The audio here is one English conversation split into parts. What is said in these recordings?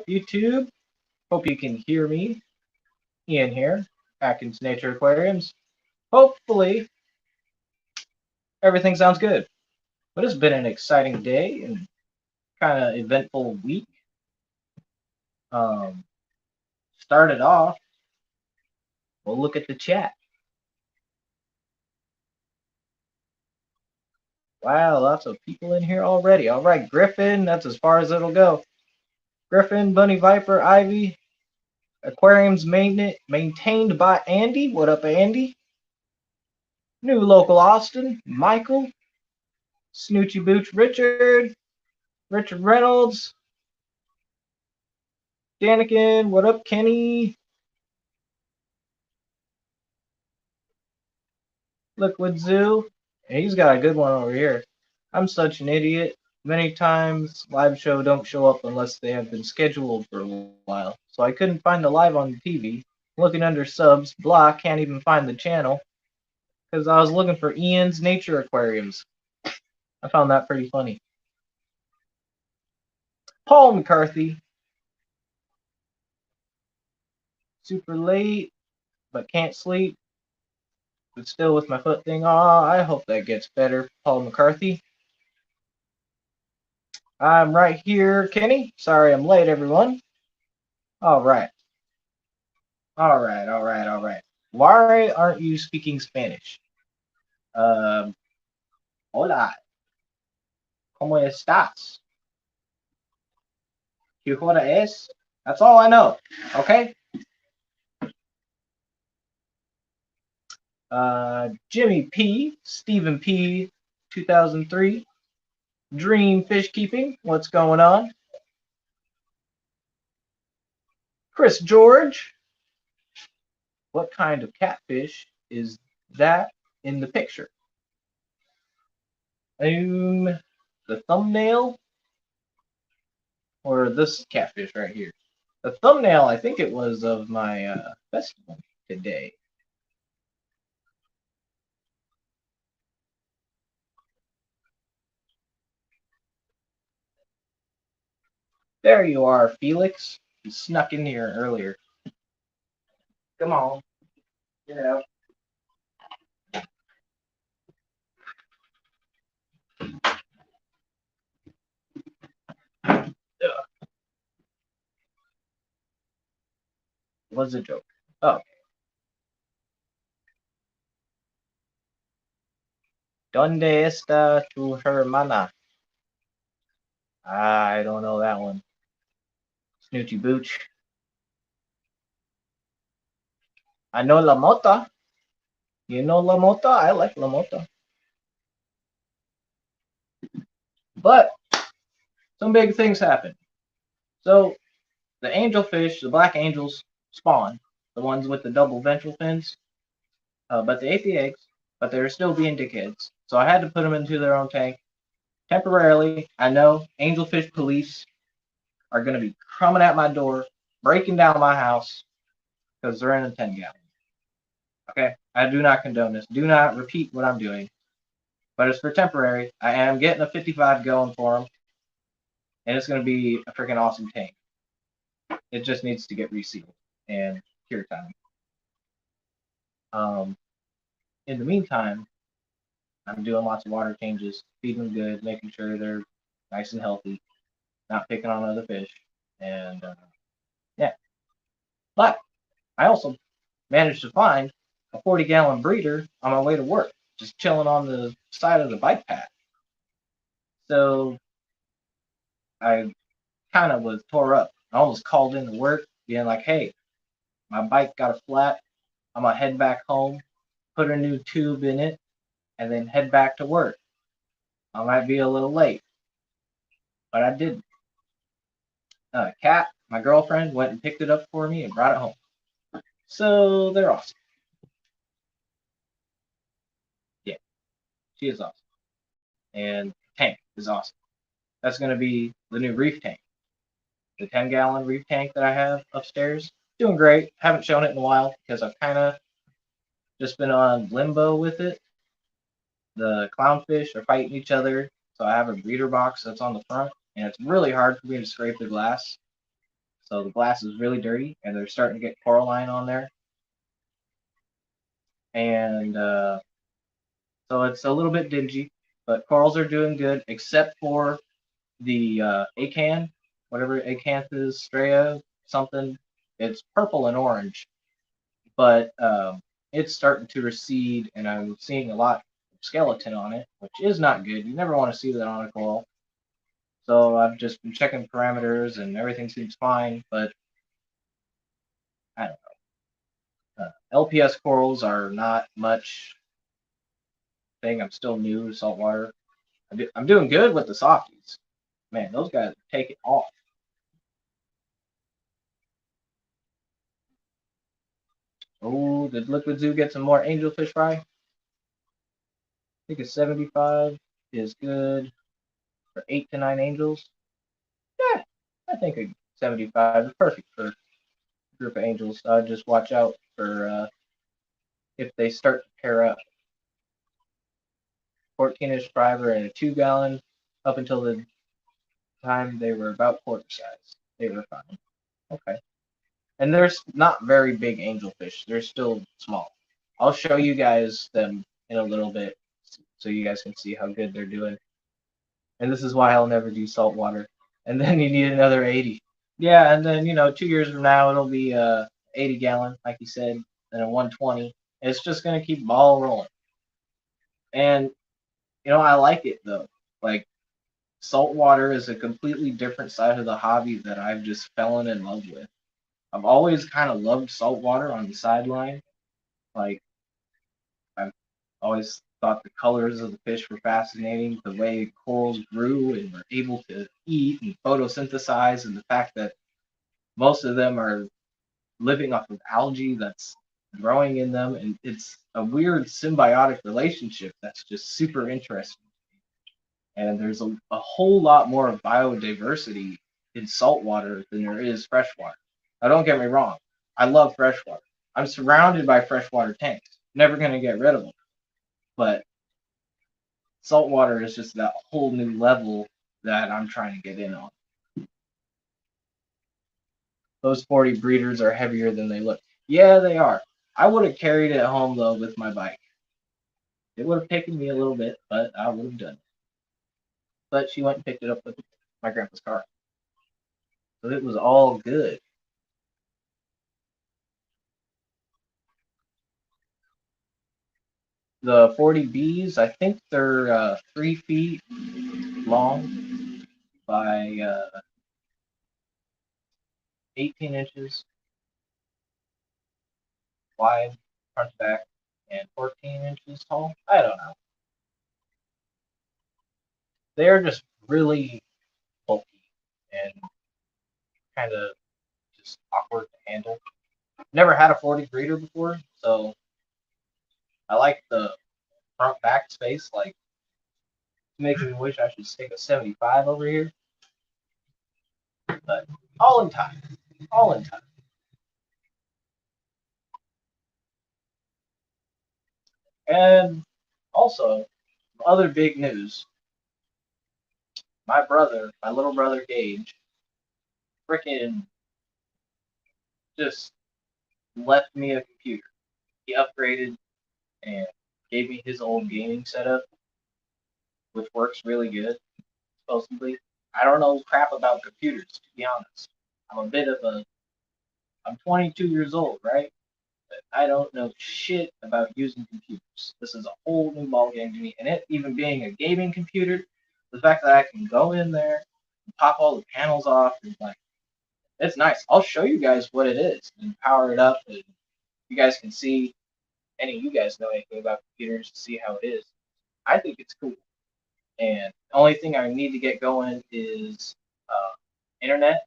YouTube? Hope you can hear me. Ian here, Atkins Nature Aquariums. Hopefully, everything sounds good. But it's been an exciting day and kind of eventful week. Um, Started off, we'll look at the chat. Wow, lots of people in here already. All right, Griffin, that's as far as it'll go. Griffin, Bunny Viper, Ivy, Aquariums maintained by Andy. What up, Andy? New local Austin, Michael, Snoochie Booch, Richard Reynolds, Danikin, what up, Kenny? Liquid Zoo. He's got a good one over here. I'm such an idiot. Many times live show don't show up unless they have been scheduled for a while. So I couldn't find the live on the TV. Looking under subs, blah, can't even find the channel. Because I was looking for Ian's Nature Aquariums. I found that pretty funny. Paul McCarthy. Super late, but can't sleep. But still with my foot thing. Aw, I hope that gets better, Paul McCarthy. I'm right here, Kenny. Sorry I'm late, everyone. All right. All right. Why aren't you speaking Spanish? Um, Hola. ¿Cómo estás? ¿Qué hora es? That's all I know. Okay? Jimmy P, Stephen P, 2003. Dream Fish Keeping. What's going on? Chris George. What kind of catfish is that in the picture? The thumbnail or this catfish right here? The thumbnail, I think it was of my festival today. There you are, Felix. You snuck in here earlier. Come on, get out. Ugh. Was a joke. Oh. ¿Dónde está tu hermana? I don't know that one. Snoochie Booch. I know La Mota. You know La Mota? I like La Mota. But some big things happen. So the angelfish, the black angels, spawn. The ones with the double ventral fins. But they ate the eggs, but they were still being dickheads. So I had to put them into their own tank temporarily. I know angelfish police are going to be coming at my door, breaking down my house because they're in a 10-gallon. Okay, I do not condone this. Do not repeat what I'm doing. But it's for temporary. I am getting a 55 going for them, and it's going to be a freaking awesome tank. It just needs to get resealed and cure time. In the meantime, I'm doing lots of water changes, feeding them good, making sure they're nice and healthy, not picking on other fish, and yeah. But I also managed to find a 40-gallon breeder on my way to work, just chilling on the side of the bike path. So I kind of was tore up. I almost called in to work, being like, hey, my bike got a flat. I'm going to head back home, put a new tube in it, and then head back to work. I might be a little late, but I didn't. Kat, my girlfriend, went and picked it up for me and brought it home. So they're awesome. Yeah, she is awesome. And tank is awesome. That's going to be the new reef tank. The 10-gallon reef tank that I have upstairs. Doing great. Haven't shown it in a while because I've kind of just been on limbo with it. The clownfish are fighting each other, so I have a breeder box that's on the front, and it's really hard for me to scrape the glass. So the glass is really dirty, and they're starting to get coralline on there, and so it's a little bit dingy. But corals are doing good, except for the acan, whatever Acanthus strea something. It's purple and orange, but it's starting to recede, and I'm seeing a lot of skeleton on it, which is not good. You never want to see that on a coral. So I've just been checking parameters, and everything seems fine, but I don't know. LPS corals are not much thing. I'm still new to saltwater. I'm doing good with the softies. Man, those guys take it off. Oh, did Liquid Zoo get some more angelfish fry? I think a 75 is good for 8 to 9 angels. Yeah, I think a 75 is perfect for a group of angels. I'd just watch out for if they start to pair up. 14-inch fiber and a 2-gallon up until the time they were about quarter size. They were fine. Okay. And there's not very big angelfish. They're still small. I'll show you guys them in a little bit so you guys can see how good they're doing. And this is why I'll never do saltwater. And then you need another 80. Yeah, and then 2 years from now it'll be 80-gallon, like you said, and a 120. It's just gonna keep ball rolling. And I like it though. Like saltwater is a completely different side of the hobby that I've just fallen in love with. I've always kind of loved saltwater on the sideline. Like I've always thought the colors of the fish were fascinating, the way corals grew and were able to eat and photosynthesize, and the fact that most of them are living off of algae that's growing in them, and it's a weird symbiotic relationship that's just super interesting. And there's a whole lot more biodiversity in saltwater than there is freshwater. Now, don't get me wrong, I love freshwater. I'm surrounded by freshwater tanks. Never going to get rid of them. But saltwater is just that whole new level that I'm trying to get in on. Those 40 breeders are heavier than they look. Yeah, they are. I would have carried it home, though, with my bike. It would have taken me a little bit, but I would have done it. But she went and picked it up with my grandpa's car. So it was all good. The 40Bs, I think they're 3 feet long by 18 inches wide, front to back, and 14 inches tall. I don't know. They're just really bulky and kind of just awkward to handle. Never had a 40 breeder before, so I like the front back space. Like, makes me wish I should stick a 75 over here, but all in time. All in time. And also, other big news. My little brother Gage, freaking just left me a computer. He upgraded and gave me his old gaming setup, which works really good, supposedly. I don't know crap about computers, to be honest. I'm a bit of a, I'm 22 years old, right? But I don't know shit about using computers. This is a whole new ballgame to me. And it even being a gaming computer, the fact that I can go in there and pop all the panels off and like, it's nice. I'll show you guys what it is and power it up, and you guys can see. Any of you guys know anything about computers to see how it is. I think it's cool. And the only thing I need to get going is internet.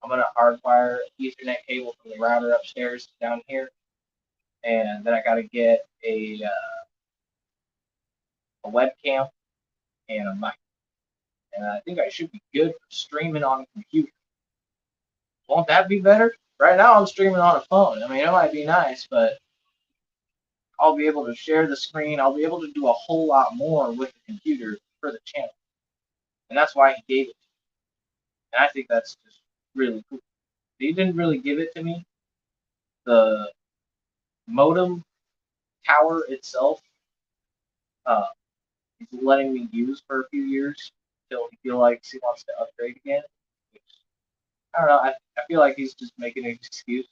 I'm gonna hardwire Ethernet cable from the router upstairs down here, and then I gotta get a webcam and a mic. And I think I should be good for streaming on a computer. Won't that be better? Right now I'm streaming on a phone. I mean, it might be nice, but I'll be able to share the screen. I'll be able to do a whole lot more with the computer for the channel. And that's why he gave it to me. And I think that's just really cool. he didn't really give it to me. The modem tower itself, uh, he's letting me use for a few years until he feels like he wants to upgrade again. Which, I don't know. I feel like he's just making an excuse,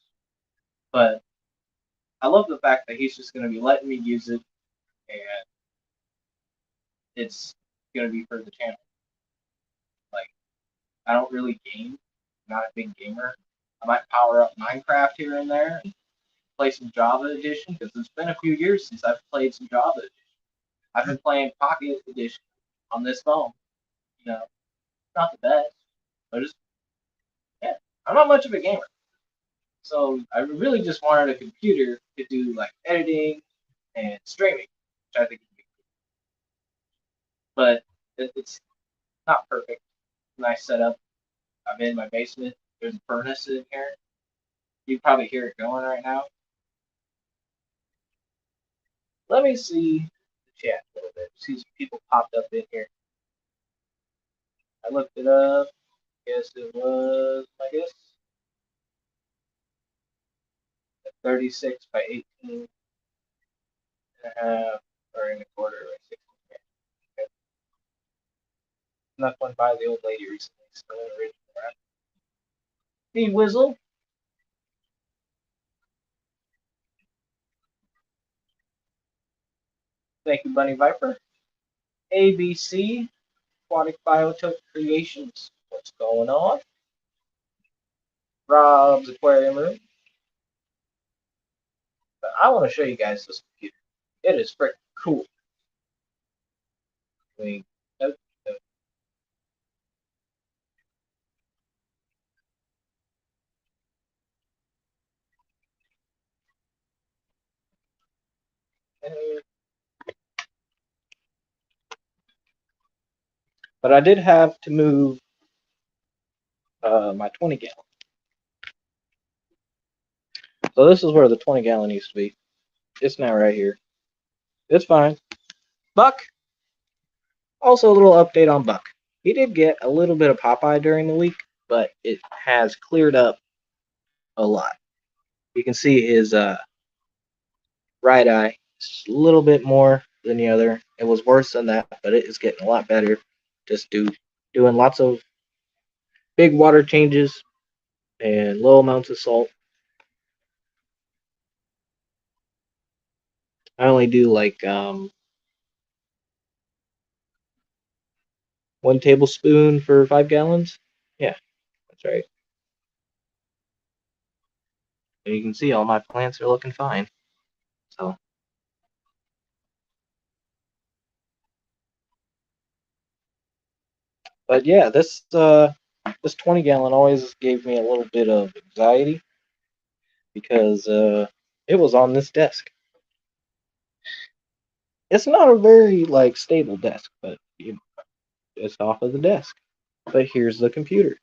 but I love the fact that he's just going to be letting me use it, and it's going to be for the channel. Like, I don't really game. I'm not a big gamer. I might power up Minecraft here and there, play some Java Edition, because it's been a few years since I've played some Java Edition. I've been playing Pocket Edition on this phone. You know, not the best, but it's, yeah, I'm not much of a gamer. So I really just wanted a computer to do like editing and streaming, which I think would be cool. But it's not perfect. Nice setup. I'm in my basement. There's a furnace in here. You can probably hear it going right now. Let me see the chat a little bit. See some people popped up in here. I looked it up. Guess it was, I guess, 36 by 18 and a half, or in a quarter, or 16. Okay. Snuck one by the old lady recently. Still in original, right? Hey, Wizzle. Thank you, Bunny Viper. ABC, Aquatic Biotope Creations. What's going on? Rob's Aquarium Room. But I want to show you guys this computer. It is freaking cool. I mean, nope, nope. But I did have to move my 20 gallon. So this is where the 20 gallon used to be. It's now right here. It's fine. Buck. Also, a little update on Buck. He did get a little bit of Popeye during the week, but it has cleared up a lot. You can see his right eye is a little bit more than the other. It was worse than that, but it is getting a lot better. Just doing lots of big water changes and low amounts of salt. I only do like 1 tablespoon for 5 gallons. Yeah, that's right. And you can see all my plants are looking fine. So, but yeah, this 20 gallon always gave me a little bit of anxiety because it was on this desk. It's not a very like stable desk, but it's off of the desk. But here's the computer,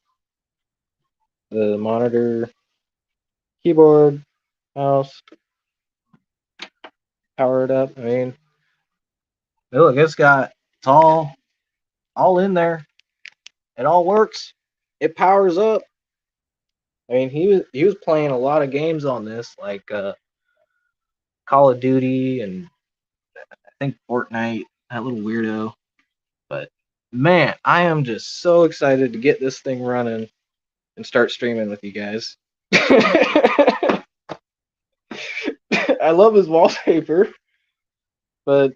the monitor, keyboard, mouse, powered up. I mean, look, it's all in there. It all works. It powers up. I mean, he was playing a lot of games on this, like Call of Duty and I think Fortnite. That little weirdo. But man, I am just so excited to get this thing running and start streaming with you guys. I love his wallpaper, but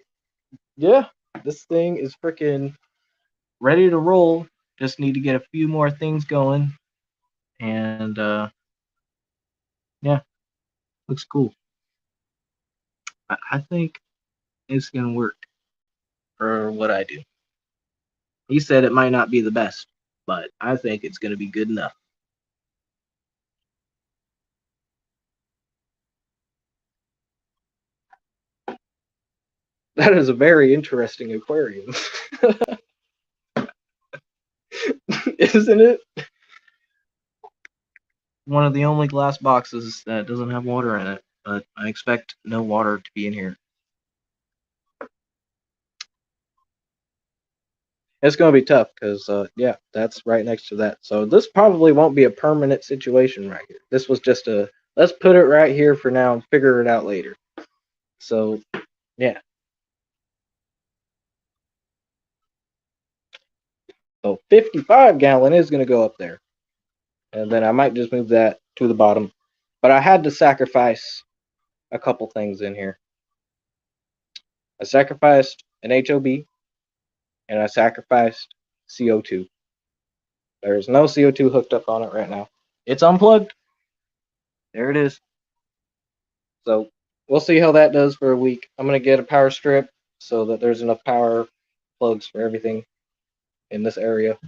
yeah, this thing is freaking ready to roll. Just need to get a few more things going, and yeah, looks cool. I think it's gonna work for what I do. He said it might not be the best, but I think it's gonna be good enough. That is a very interesting aquarium, isn't it? One of the only glass boxes that doesn't have water in it, but I expect no water to be in here. It's going to be tough because, yeah, that's right next to that. So this probably won't be a permanent situation right here. This was just a, let's put it right here for now and figure it out later. So, yeah. So 55 gallon is going to go up there. And then I might just move that to the bottom. But I had to sacrifice a couple things in here. I sacrificed an HOB and I sacrificed CO2. There's no CO2 hooked up on it right now. It's unplugged. There it is. So we'll see how that does for a week. I'm going to get a power strip so that there's enough power plugs for everything in this area.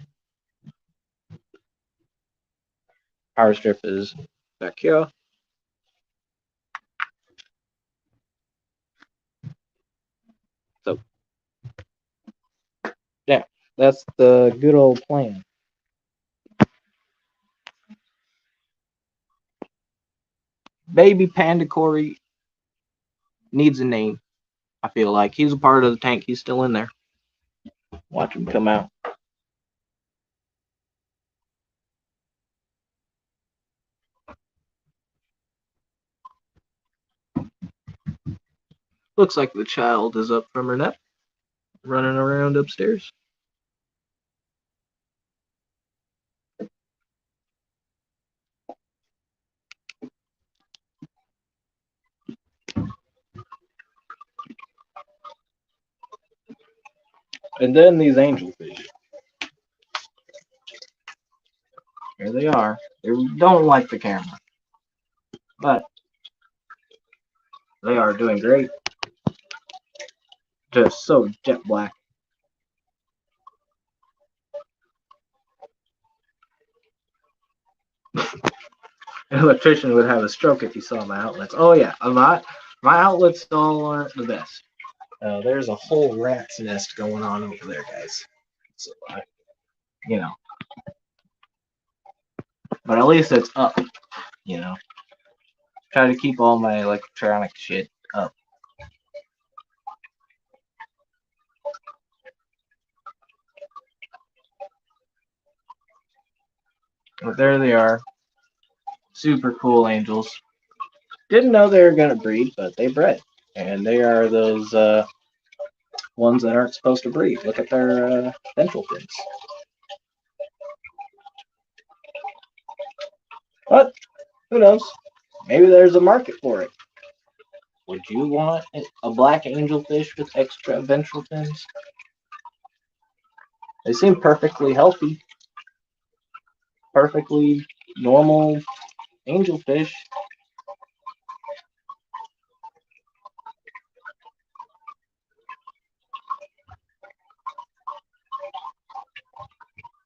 Power strip is back here. So, yeah, that's the good old plan. Baby Panda Corey needs a name. I feel like he's a part of the tank. He's still in there. Watch him come out. Looks like the child is up from her nap, running around upstairs. And then these angelfish. Here they are. They don't like the camera, but they are doing great. Just so jet black. An electrician would have a stroke if he saw my outlets. Oh yeah, my outlets all aren't the best. There's a whole rat's nest going on over there, guys. So you know, but at least it's up. You know, try to keep all my electronic shit up. But there they are. Super cool angels. Didn't know they were gonna breed, but they bred. And they are those ones that aren't supposed to breed. Look at their ventral fins. But who knows? Maybe there's a market for it. Would you want a black angelfish with extra ventral fins? They seem perfectly healthy, perfectly normal angelfish.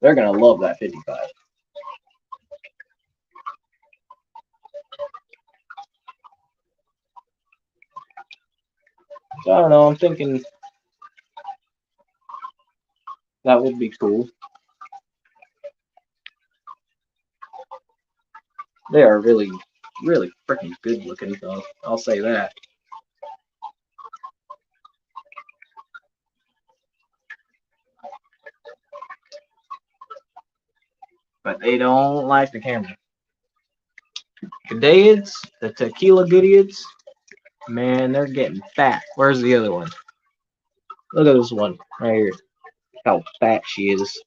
They're gonna love that 55. So I don't know. I'm thinking that would be cool. They are really, really freaking good looking, though. I'll say that. But they don't like the camera. Cadaids, the tequila goodies, man, they're getting fat. Where's the other one? Look at this one right here. How fat she is.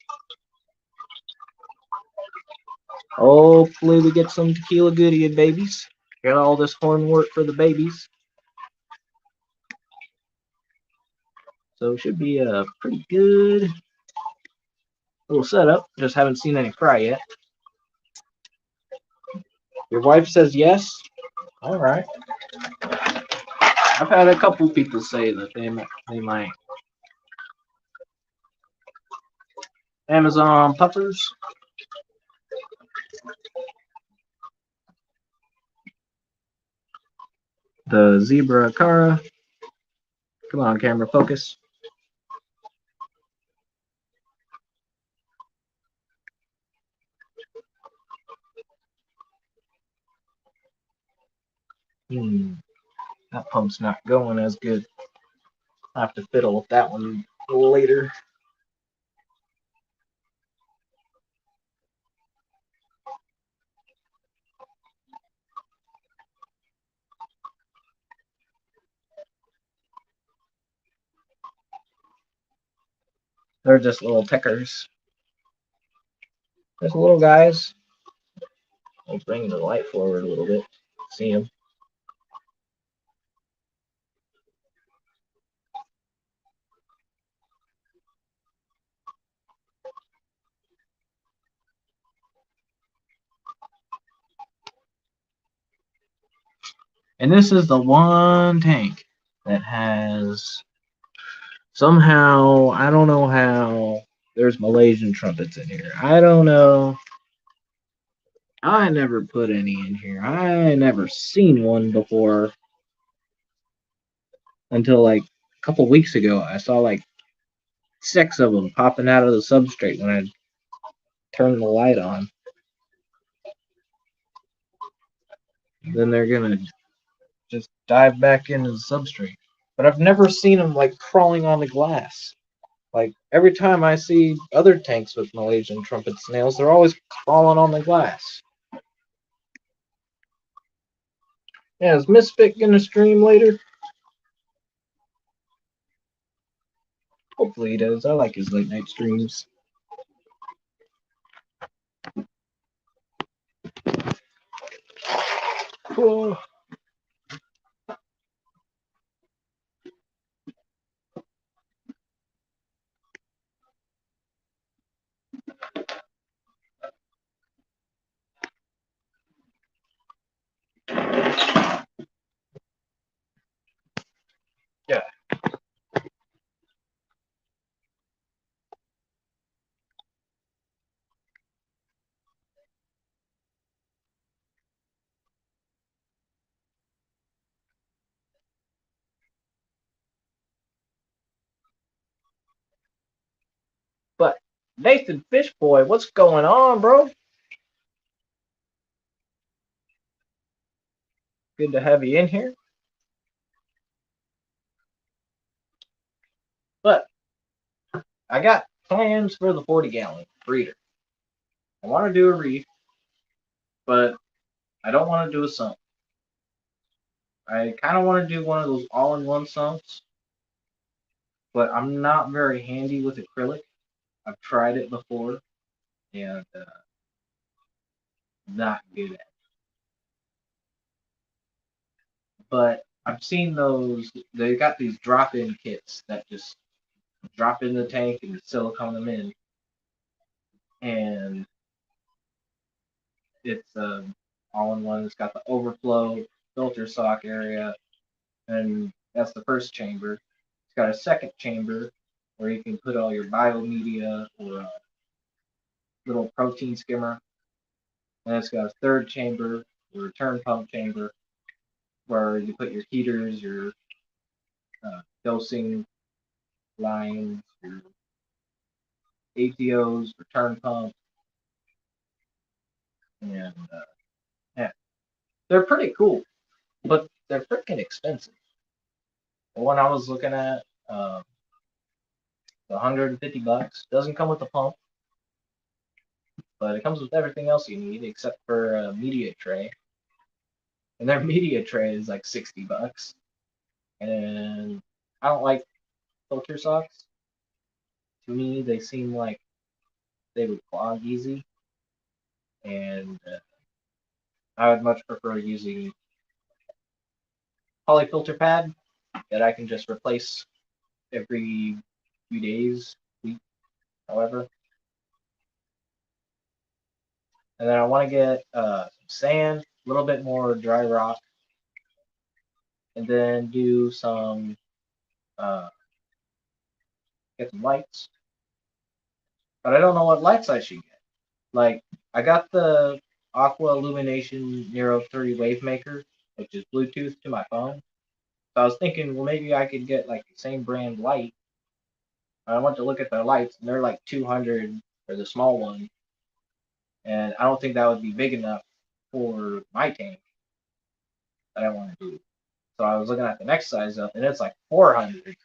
Hopefully we get some tequila goodie babies. Got all this horn work for the babies. So it should be a pretty good little setup. Just haven't seen any fry yet. Your wife says yes? Alright. I've had a couple people say that they might. Amazon puffers. The zebra cara. Come on, camera, focus. That pump's not going as good. I'll have to fiddle with that one later. They're just little tickers. There's little guys. I'll bring the light forward a little bit. See them. And this is the one tank that has somehow, I don't know how, there's Malaysian trumpets in here. I don't know. I never put any in here. I never seen one before until like a couple weeks ago. I saw like 6 of them popping out of the substrate when I turned the light on. Then they're gonna just dive back into the substrate. But I've never seen them like crawling on the glass. Like every time I see other tanks with Malaysian trumpet snails, they're always crawling on the glass. Yeah, is Misfit gonna stream later? Hopefully he does. I like his late night streams. Cool. Yeah. But Nathan Fishboy, what's going on, bro? Good to have you in here. But I got plans for the 40-gallon breeder. I want to do a reef, but I don't want to do a sump. I kind of want to do one of those all-in-one sumps, but I'm not very handy with acrylic. I've tried it before, and not good at it. But I've seen those. They got these drop-in kits that just drop in the tank and silicone them in, and it's all-in-one. It's got the overflow filter sock area, and that's the first chamber. It's got a second chamber where you can put all your biomedia or a little protein skimmer. And it's got a third chamber, a return pump chamber, where you put your heaters, your dosing lines, your ATOs, return pump, and yeah, they're pretty cool, but they're freaking expensive. The one I was looking at, $150. Doesn't come with the pump, but it comes with everything else you need except for a media tray. And their media tray is like $60. And I don't like filter socks. To me, they seem like they would clog easy, and I would much prefer using polyfilter pad that I can just replace every few days, week, however. And then I want to get some sand, a little bit more dry rock, and then do some uh, get some lights. But I don't know what lights I should get. Like I got the Aqua Illumination Nero 3 Wave Maker, which is Bluetooth to my phone. So I was thinking, well, maybe I could get like the same brand light. I went to look at their lights, and they're like 200 for the small one, and I don't think that would be big enough for my tank that I want to do. So I was looking at the next size up, and it's like 400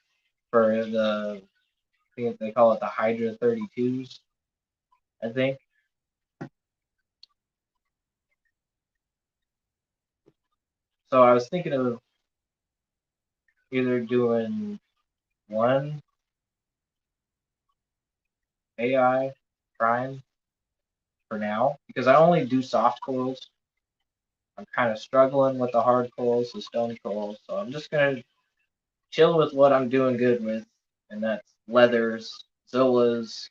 for the, I think they call it the Hydra 32s, I think. So I was thinking of either doing one AI Prime for now because I only do soft coils. I'm kind of struggling with the hard coils, the stone coils, so I'm just gonna chill with what I'm doing good with, and that's leathers, Zolas,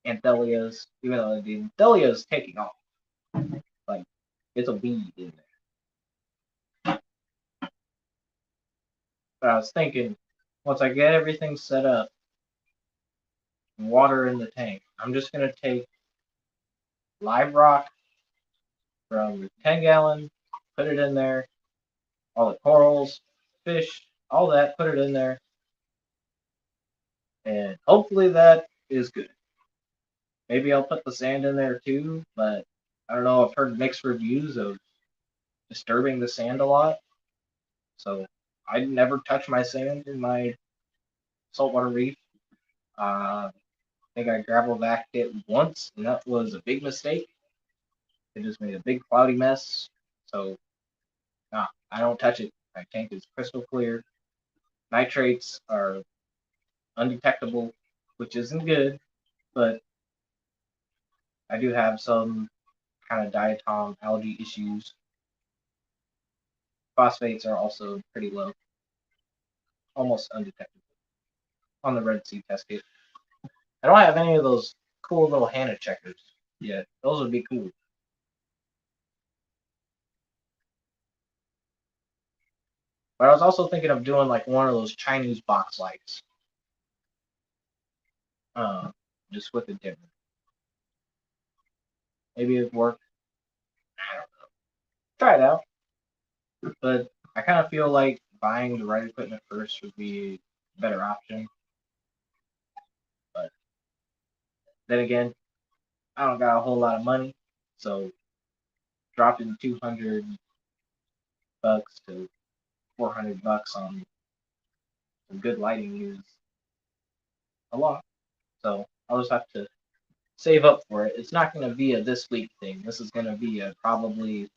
Anthelias. Even though the Anthelia is taking off, like it's a weed in there. But I was thinking, once I get everything set up, water in the tank, I'm just gonna take live rock from the 10 gallon, put it in there, all the corals, fish, all that, put it in there, and hopefully that is good. Maybe I'll put the sand in there too, but I don't know. I've heard mixed reviews of disturbing the sand a lot, so I never touch my sand in my saltwater reef. I think I gravel vacked it once, and that was a big mistake. It just made a big cloudy mess. So, nah, I don't touch it. My tank is crystal clear. Nitrates are undetectable, which isn't good, but I do have some kind of diatom algae issues. Phosphates are also pretty low, almost undetectable on the Red Sea test kit. I don't have any of those cool little Hannah checkers yet. Those would be cool. But I was also thinking of doing like one of those Chinese box lights, uh, just with a dimmer. Maybe it'd work. I don't know. Try it out. But I kind of feel like buying the right equipment first would be a better option. But then again, I don't got a whole lot of money, so dropping $200 to $400 on some good lighting is a lot. So I'll just have to save up for it. It's not going to be a this week thing. This is going to be a probably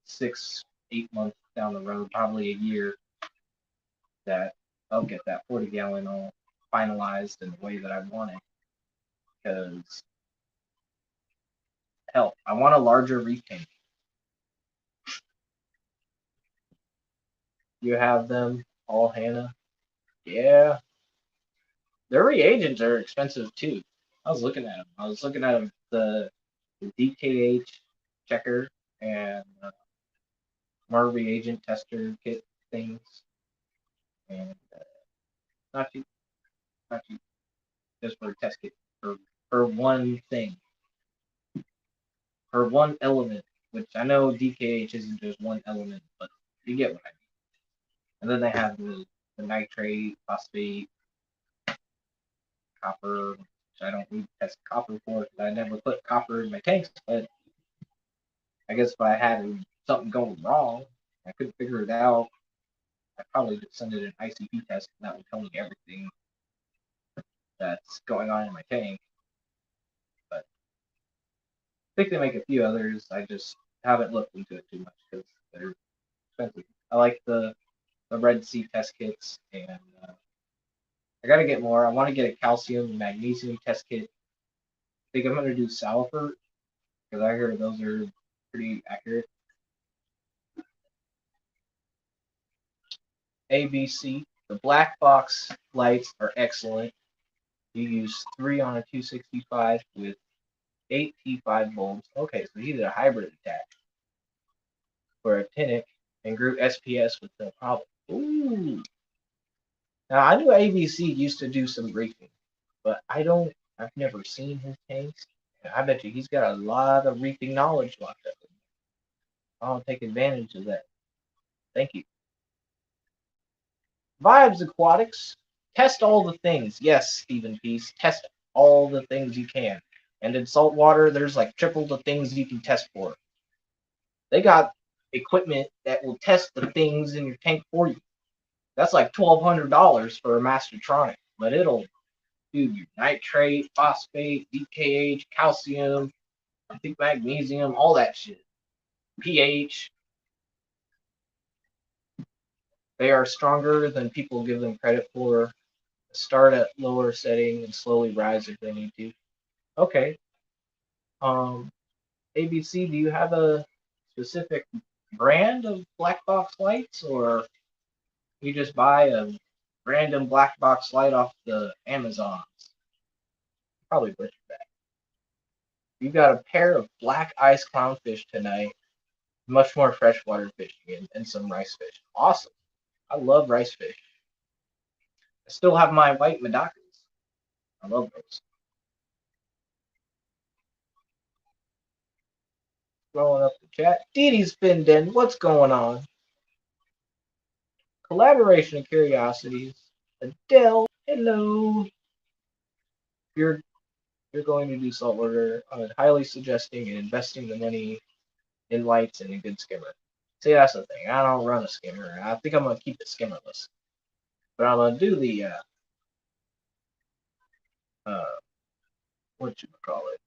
6, 8 months down the road, probably a year, that I'll get that 40 gallon all finalized in the way that I want it. Because hell, I want a larger reef tank. You have them all, Hannah. Yeah, their reagents are expensive too. I was looking at them. I was looking at the DKH checker and more reagent tester kit things, and not cheap, not cheap, just for a test kit for one thing, for one element. Which I know DKH isn't just one element, but you get what I mean. And then they have the nitrate, phosphate, copper, which I don't need to test copper for because I never put copper in my tanks. But I guess if I had something going wrong, I couldn't figure it out. I'd probably just send it an ICP test, and that would tell me everything that's going on in my tank. But I think they make a few others. I just haven't looked into it too much because they're expensive. I like the Red Sea test kits, and I got to get more. I want to get a calcium and magnesium test kit. I think I'm going to do Salifert because I hear those are pretty accurate. ABC. The black box lights are excellent. You use 3 on a 265 with 8 T5 bulbs. Okay, so he did a hybrid attack for a Tinic and grew SPS with no problem. Ooh. Now I knew ABC used to do some reefing, but I've never seen his tanks. And I bet you he's got a lot of reefing knowledge locked up. I'll take advantage of that. Thank you. Vibes Aquatics. Test all the things. Yes, Stephen Peace. Test all the things you can. And in saltwater, there's like triple the things you can test for. They got equipment that will test the things in your tank for you. That's like $1,200 for a Mastertronic, but it'll do your nitrate, phosphate, DKH, calcium, I think magnesium, all that shit. pH. They are stronger than people give them credit for. Start at lower setting and slowly rise if they need to. Okay. ABC, do you have a specific brand of black box lights, or you just buy a random black box light off the Amazons? Probably butchered that. You got a pair of black ice clownfish tonight, much more freshwater fishing, and some rice fish. Awesome. I love rice fish. I still have my white Madakas. I love those. Scrolling up the chat. Dee Dee's Fin Den, what's going on? Collaboration and Curiosities. Adele, hello. You're you're going to do saltwater. I'm highly suggesting and investing the money in lights and a good skimmer. See, that's the thing. I don't run a skimmer. I think I'm gonna keep it skimmerless, but I'm gonna do the uh what you call it,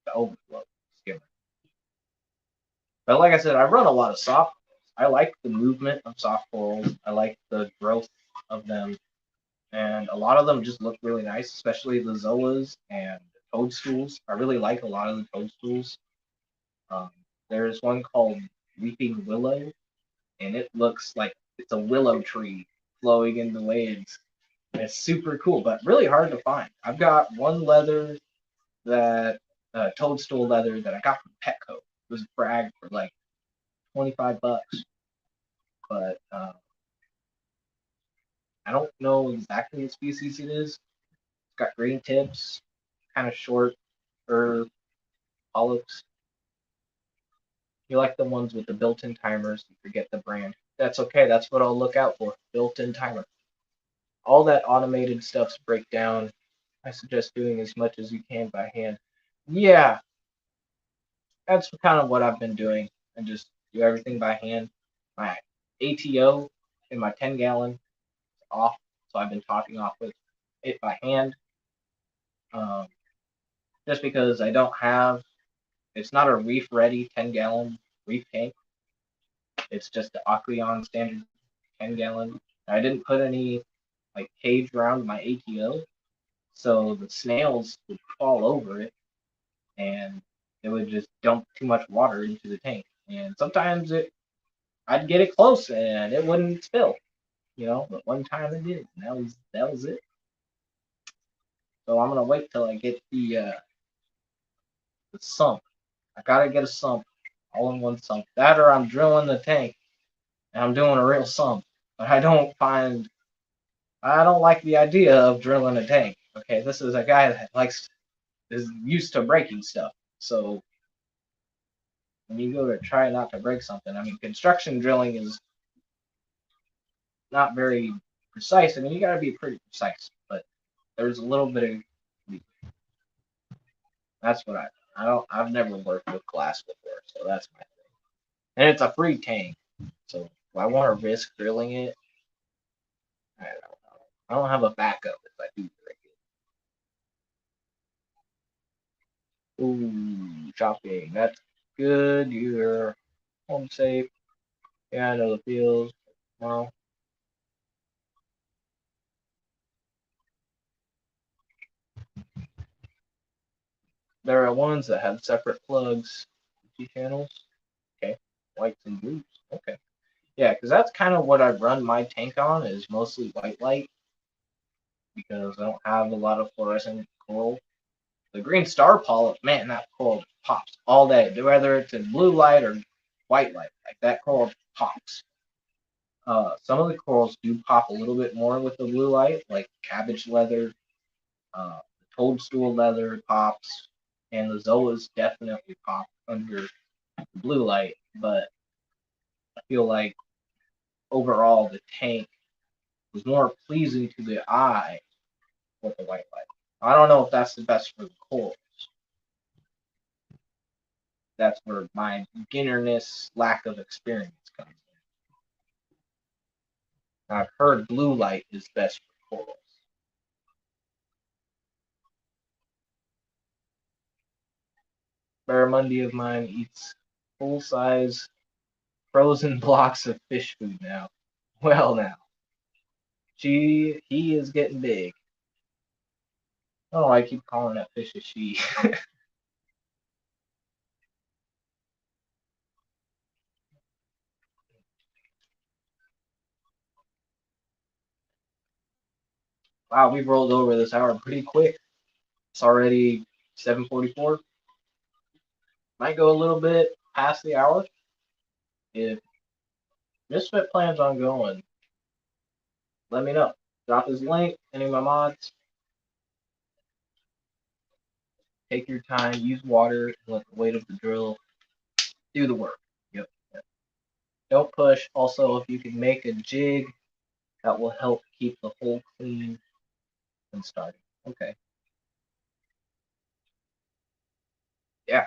the overflow skimmer. But like I said, I run a lot of soft. I like the movement of soft corals. I like the growth of them, and a lot of them just look really nice, especially the zoas and toadstools. I really like a lot of the toadstools. Um, there's one called Weeping Willow, and it looks like it's a willow tree flowing in the waves. And it's super cool, but really hard to find. I've got one leather that toadstool leather that I got from Petco. It was a brag for like $25, but I don't know exactly what species it is. It's got green tips, kind of short or polyps. You like the ones with the built-in timers. You forget the brand. That's okay. That's what I'll look out for. Built-in timer. All that automated stuff's breakdown. I suggest doing as much as you can by hand. Yeah, that's kind of what I've been doing. And just do everything by hand. My ATO in my 10-gallon off, so I've been topping off with it by hand. Um, just because I don't have, it's not a reef ready 10-gallon reef tank. It's just the Aqueon standard 10-gallon. I didn't put any like cage around my ATO, so the snails would fall over it and it would just dump too much water into the tank. And sometimes I'd get it close and it wouldn't spill, But one time it did, and that was it. So I'm gonna wait till I get the sump. I gotta get a sump, all in one sump. That or I'm drilling the tank and I'm doing a real sump. But I don't like the idea of drilling a tank. Okay, this is a guy that is used to breaking stuff. So when you go to try not to break something, I mean, construction drilling is not very precise. I mean, you got to be pretty precise, but there's a little bit of that's what I've never worked with glass before, so that's my thing. And it's a free tank, so if I want to risk drilling it, I don't know. I don't have a backup if I do break it. Ooh, shopping. That's good. You're home safe. Yeah, I know the feels. Well, there are ones that have separate plugs, channels. Okay, whites and blues. Okay, yeah, because that's kind of what I run my tank on is mostly white light because I don't have a lot of fluorescent coral. The green star polyp, man, that coral pops all day, whether it's in blue light or white light. Like that coral pops. Some of the corals do pop a little bit more with the blue light, like cabbage leather, the toadstool leather pops, and the zoas definitely pop under blue light. But I feel like overall the tank was more pleasing to the eye with the white light. I don't know if that's the best for the corals. That's where my beginnerness, lack of experience comes in. I've heard blue light is best for corals. Barramundi of mine eats full size frozen blocks of fish food now. Well, now he is getting big. I don't know why I keep calling that fish a she. Wow, we've rolled over this hour pretty quick. It's already 7:44. Might go a little bit past the hour. If Misfit plans on going, let me know. Drop his link, any of my mods. Take your time, use water, let the weight of the drill do the work. Yep. Yep. Don't push. Also, if you can make a jig, that will help keep the hole clean and starting. Okay. Yeah.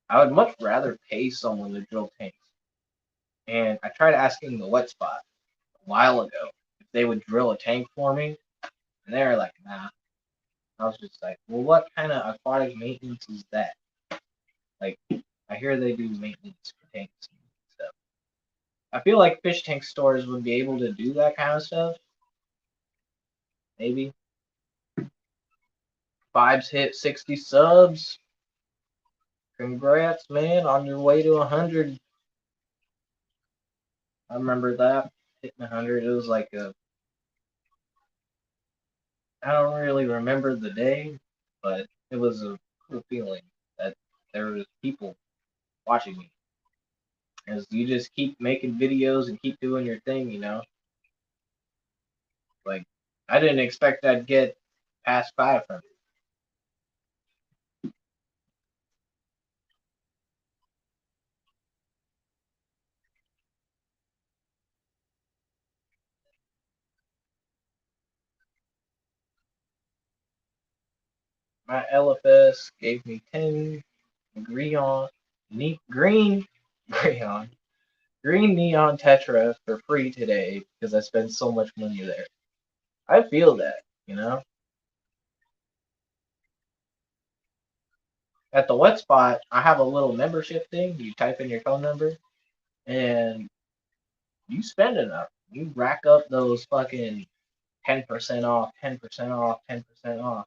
I would much rather pay someone to drill tanks. And I tried asking the wet spot a while ago if they would drill a tank for me, and they were like, nah. I was just like, well, what kind of aquatic maintenance is that? Like, I hear they do maintenance for tanks and stuff. I feel like fish tank stores would be able to do that kind of stuff. Maybe. Vibes hit 60 subs. Congrats, man, on your way to 100. I remember that. Hitting 100. It was like a. I don't really remember the day, but it was a cool feeling that there was people watching me. As you just keep making videos and keep doing your thing, you know? Like, I didn't expect I'd get past 500. My LFS gave me 10 Greon, green Greon, green neon tetra for free today because I spent so much money there. I feel that, you know? At the wet spot, I have a little membership thing. You type in your phone number and you spend enough. You rack up those fucking 10% off, 10% off, 10% off.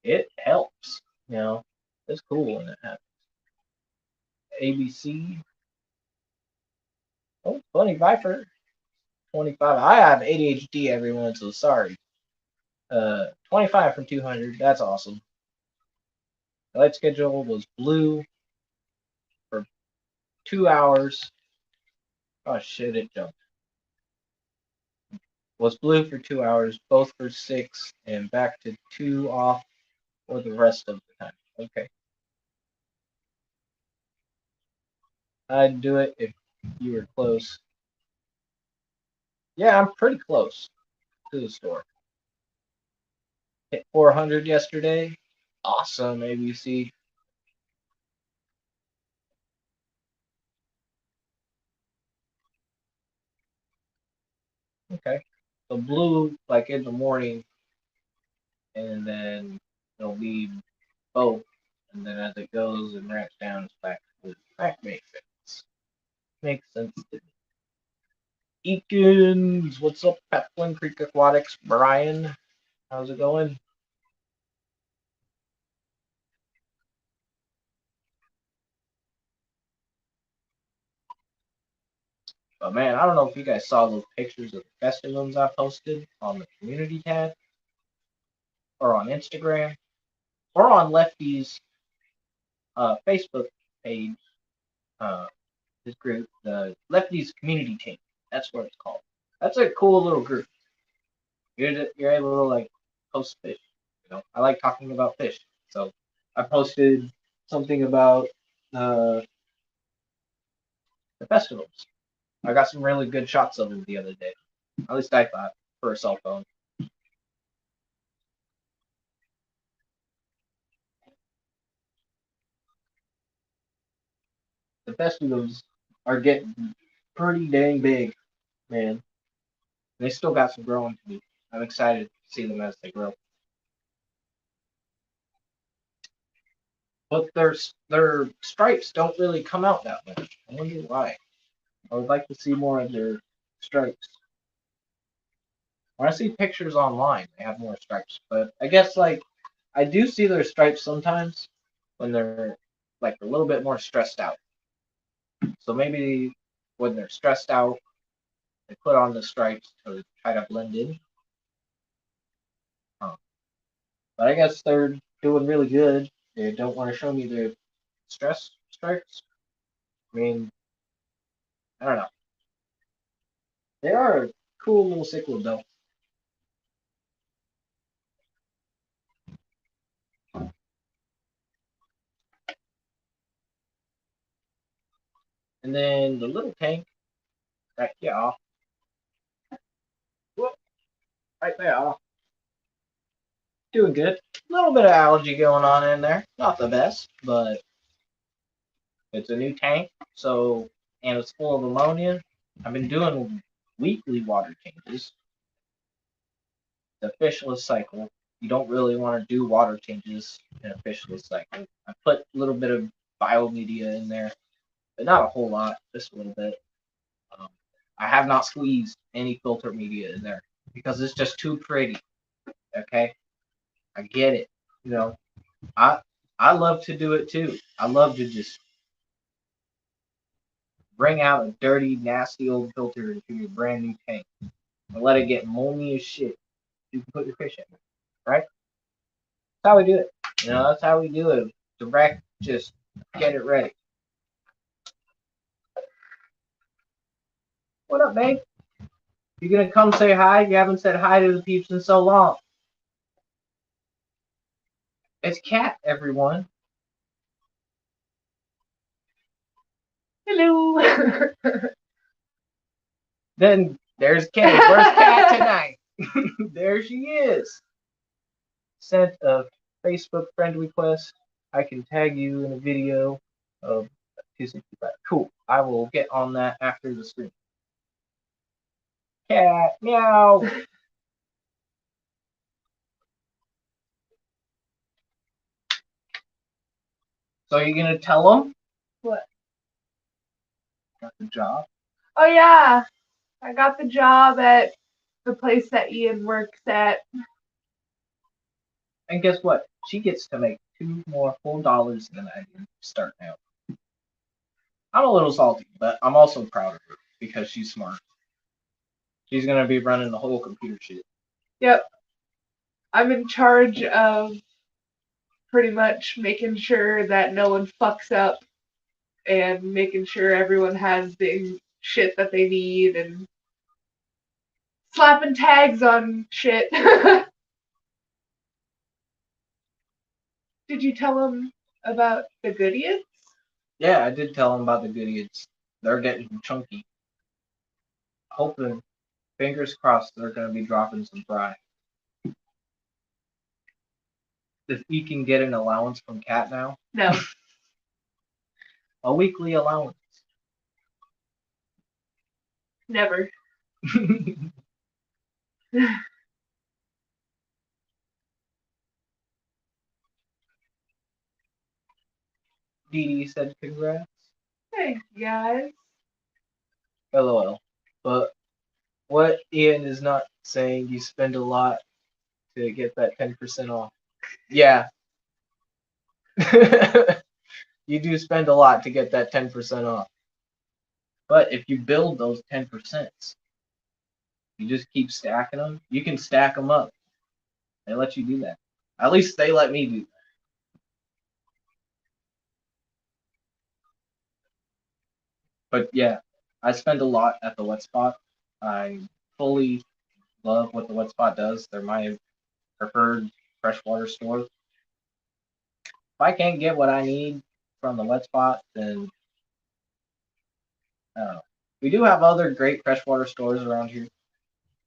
It helps, you know? It's cool when it happens. ABC. Oh, funny Viper. 25. I have ADHD, everyone, so sorry. 25 from 200. That's awesome. The light schedule was blue for 2 hours. Oh shit, it jumped. Was blue for 2 hours, both for 6, and back to 2 off for the rest of the time. Okay. I'd do it if you were close. Yeah, I'm pretty close to the store. Hit 400 yesterday. Awesome, ABC. Okay. So blue, like in the morning, and then it'll be both, and then as it goes and ramps down, it's back to blue. That makes sense. Makes sense to me. Eakins, what's up, Peplin Creek Aquatics? Brian, how's it going? But man, I don't know if you guys saw those pictures of the festivals I posted on the community tab or on Instagram or on Lefty's Facebook page. Uh, this group, the Lefty's Community Team. That's what it's called. That's a cool little group. You're able to like post fish. You know, I like talking about fish, so I posted something about uh, the festivals. I got some really good shots of them the other day. At least I thought for a cell phone. The festivals are getting pretty dang big, man. They still got some growing to do. I'm excited to see them as they grow. But their stripes don't really come out that much. I wonder why. I would like to see more of their stripes. When I see pictures online, they have more stripes. But I guess like I do see their stripes sometimes when they're like a little bit more stressed out. So maybe when they're stressed out, they put on the stripes to try to blend in. Um, but I guess they're doing really good. They don't want to show me their stress stripes. I mean, I don't know. They are a cool little cichlid though. And then the little tank right here, whoop, right there, doing good. A little bit of allergy going on in there. Not the best, but it's a new tank, so and it's full of ammonia. I've been doing weekly water changes. The fishless cycle. You don't really want to do water changes in a fishless cycle. I put a little bit of biomedia in there, but not a whole lot, just a little bit. Um, I have not squeezed any filter media in there because it's just too pretty. Okay, I get it. You know, I I love to do it too. I love to just bring out a dirty, nasty old filter into your brand new tank and let it get moldy as shit. You can put your fish in, right? That's how we do it. You know, that's how we do it. Direct, just get it ready. What up, babe? You gonna come say hi? You haven't said hi to the peeps in so long. It's Cat, everyone. Hello. Then there's Kay. Where's Cat tonight? There she is. Sent a Facebook friend request. I can tag you in a video of 265. Cool. I will get on that after the stream. Cat, meow. So you're gonna tell them? What? Got the job. Oh yeah, I got the job at the place that Ian works at. And guess what? She gets to make two more full dollars than I do starting out. I'm a little salty, but I'm also proud of her because she's smart. She's gonna be running the whole computer shit. Yep, I'm in charge of pretty much making sure that no one fucks up and making sure everyone has the shit that they need and slapping tags on shit. Did you tell him about the goodies? Yeah, I did tell them about the goodies. They're getting chunky. Hoping, fingers crossed, they're gonna be dropping some fry. If he can get an allowance from Cat now, No, a weekly allowance. never. Dee Dee said congrats. Hey guys. LOL. But what Ian is not saying, you spend a lot to get that 10% off. Yeah. You do spend a lot to get that 10% off. But if you build those 10%, you just keep stacking them. You can stack them up. They let you do that. At least they let me do that. But yeah, I spend a lot at the Wet Spot. I fully love what the Wet Spot does. They're my preferred freshwater store. If I can't get what I need from the Wet Spot, then I don't know. We do have other great freshwater stores around here,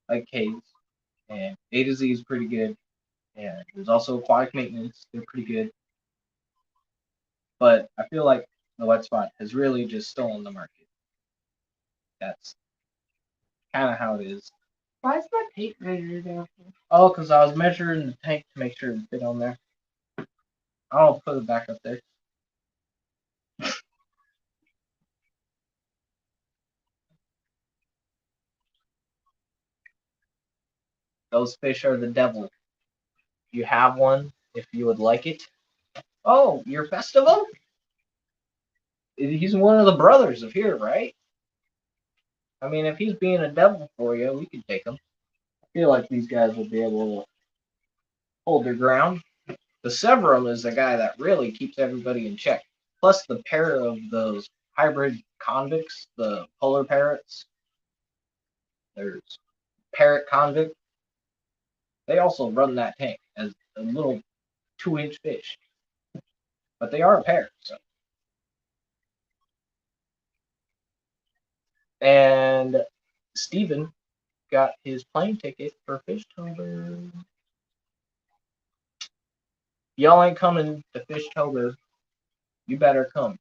like Caves, and A to Z is pretty good. And there's also Aquatic Maintenance; they're pretty good. But I feel like the Wet Spot has really just stolen the market. That's kind of how it is. Why is my tape measure down? Oh, because I was measuring the tank to make sure it fit on there. I'll put it back up there. Those fish are the devil. You have one if you would like it. Oh, your festival? He's one of the brothers of here, right? I mean, if he's being a devil for you, we could take him. I feel like these guys will be able to hold their ground. The Severum is the guy that really keeps everybody in check. Plus the pair of those hybrid convicts, the polar parrots. There's parrot convict. They also run that tank as a little 2-inch fish. But they are a pair, so. And Steven got his plane ticket for Fishtober. Y'all ain't coming to Fishtober. You better come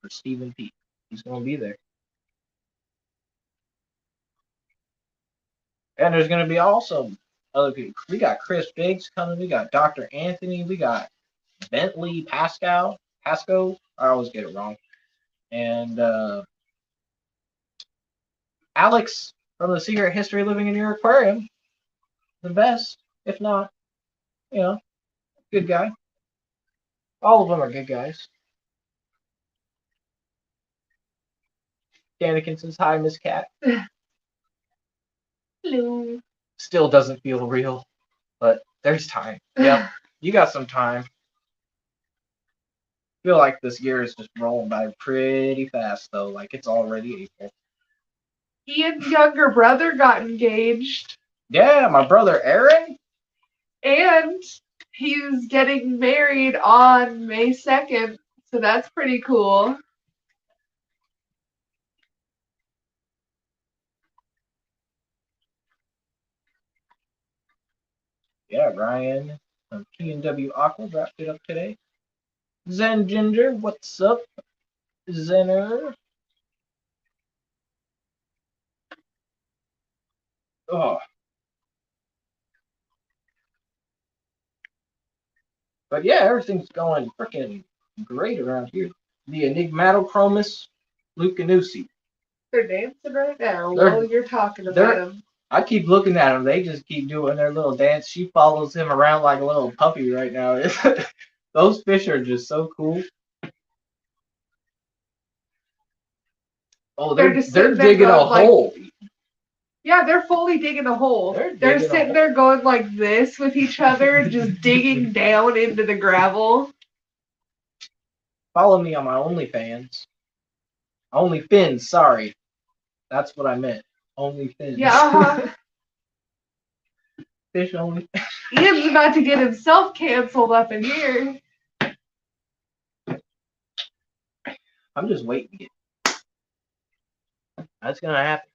for Stephen P. He's gonna be there. And there's gonna be also other people. We got Chris Biggs coming. We got Dr. Anthony. We got Bentley Pasco. I always get it wrong. And Alex from the Secret History Living in Your Aquarium. The best, if not, good guy. All of them are good guys. Danica says, hi, Miss Cat. Hello. Still doesn't feel real, but there's time. Yep, you got some time. Feel like this year is just rolling by pretty fast, though. Like it's already April. Ian's younger brother got engaged. Yeah, my brother Aaron. And he's getting married on May 2nd, so that's pretty cool. Yeah, Ryan from P&W Aqua wrapped it up today. Zen Ginger, what's up? Zenner. Oh. But yeah, everything's going freaking great around here. The Enigmatochromis Lucanusi. They're dancing right now They're- while you're talking about them. I keep looking at them. They just keep doing their little dance. She follows him around like a little puppy right now. Those fish are just so cool. Oh, they're digging a hole. Yeah, they're fully digging a hole. They're sitting there going like this with each other, just digging down into the gravel. Follow me on my OnlyFans. OnlyFins, sorry. That's what I meant. OnlyFins. Yeah, Fish only. Ian's about to get himself canceled up in here. I'm just waiting to get. That's gonna happen.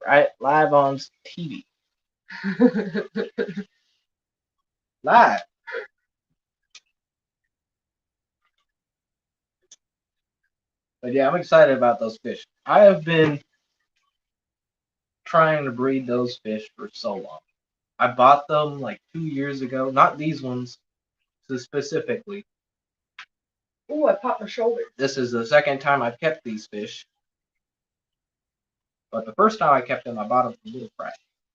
Right, live on TV. Live. But yeah, I'm excited about those fish. I have been trying to breed those fish for so long. I bought them like 2 years ago. Not these ones specifically. Ooh, I popped my shoulder. This is the second time I've kept these fish. But the first time I kept them, I bought them from Little Fry,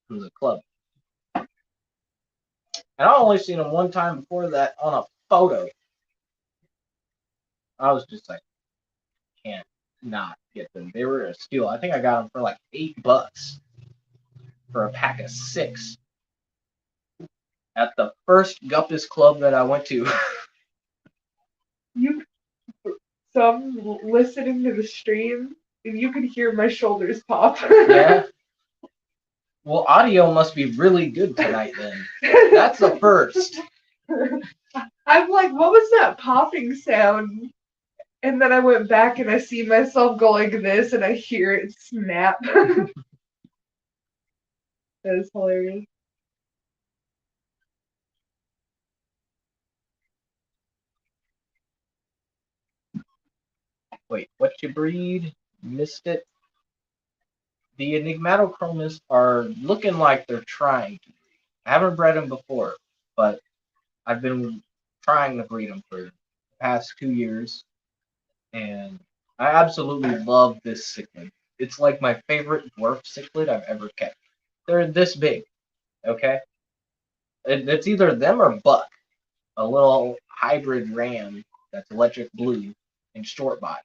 from the club. And I only seen them one time before that on a photo. I was just like, can't not get them. They were a steal. I think I got them for like $8 for a pack of 6 at the first Guppus club that I went to. So I'm listening to the stream, and you can hear my shoulders pop. Yeah. Well, audio must be really good tonight then. That's the first. I'm like, what was that popping sound? And then I went back and I see myself go like this, and I hear it snap. That is hilarious. Wait, what you breed? Missed it. The Enigmatochromis are looking like they're trying to breed. I haven't bred them before, but I've been trying to breed them for the past 2 years, and I absolutely love this cichlid. It's like my favorite dwarf cichlid I've ever kept. They're this big. Okay, it's either them or Buck, a little hybrid ram that's electric blue and short body.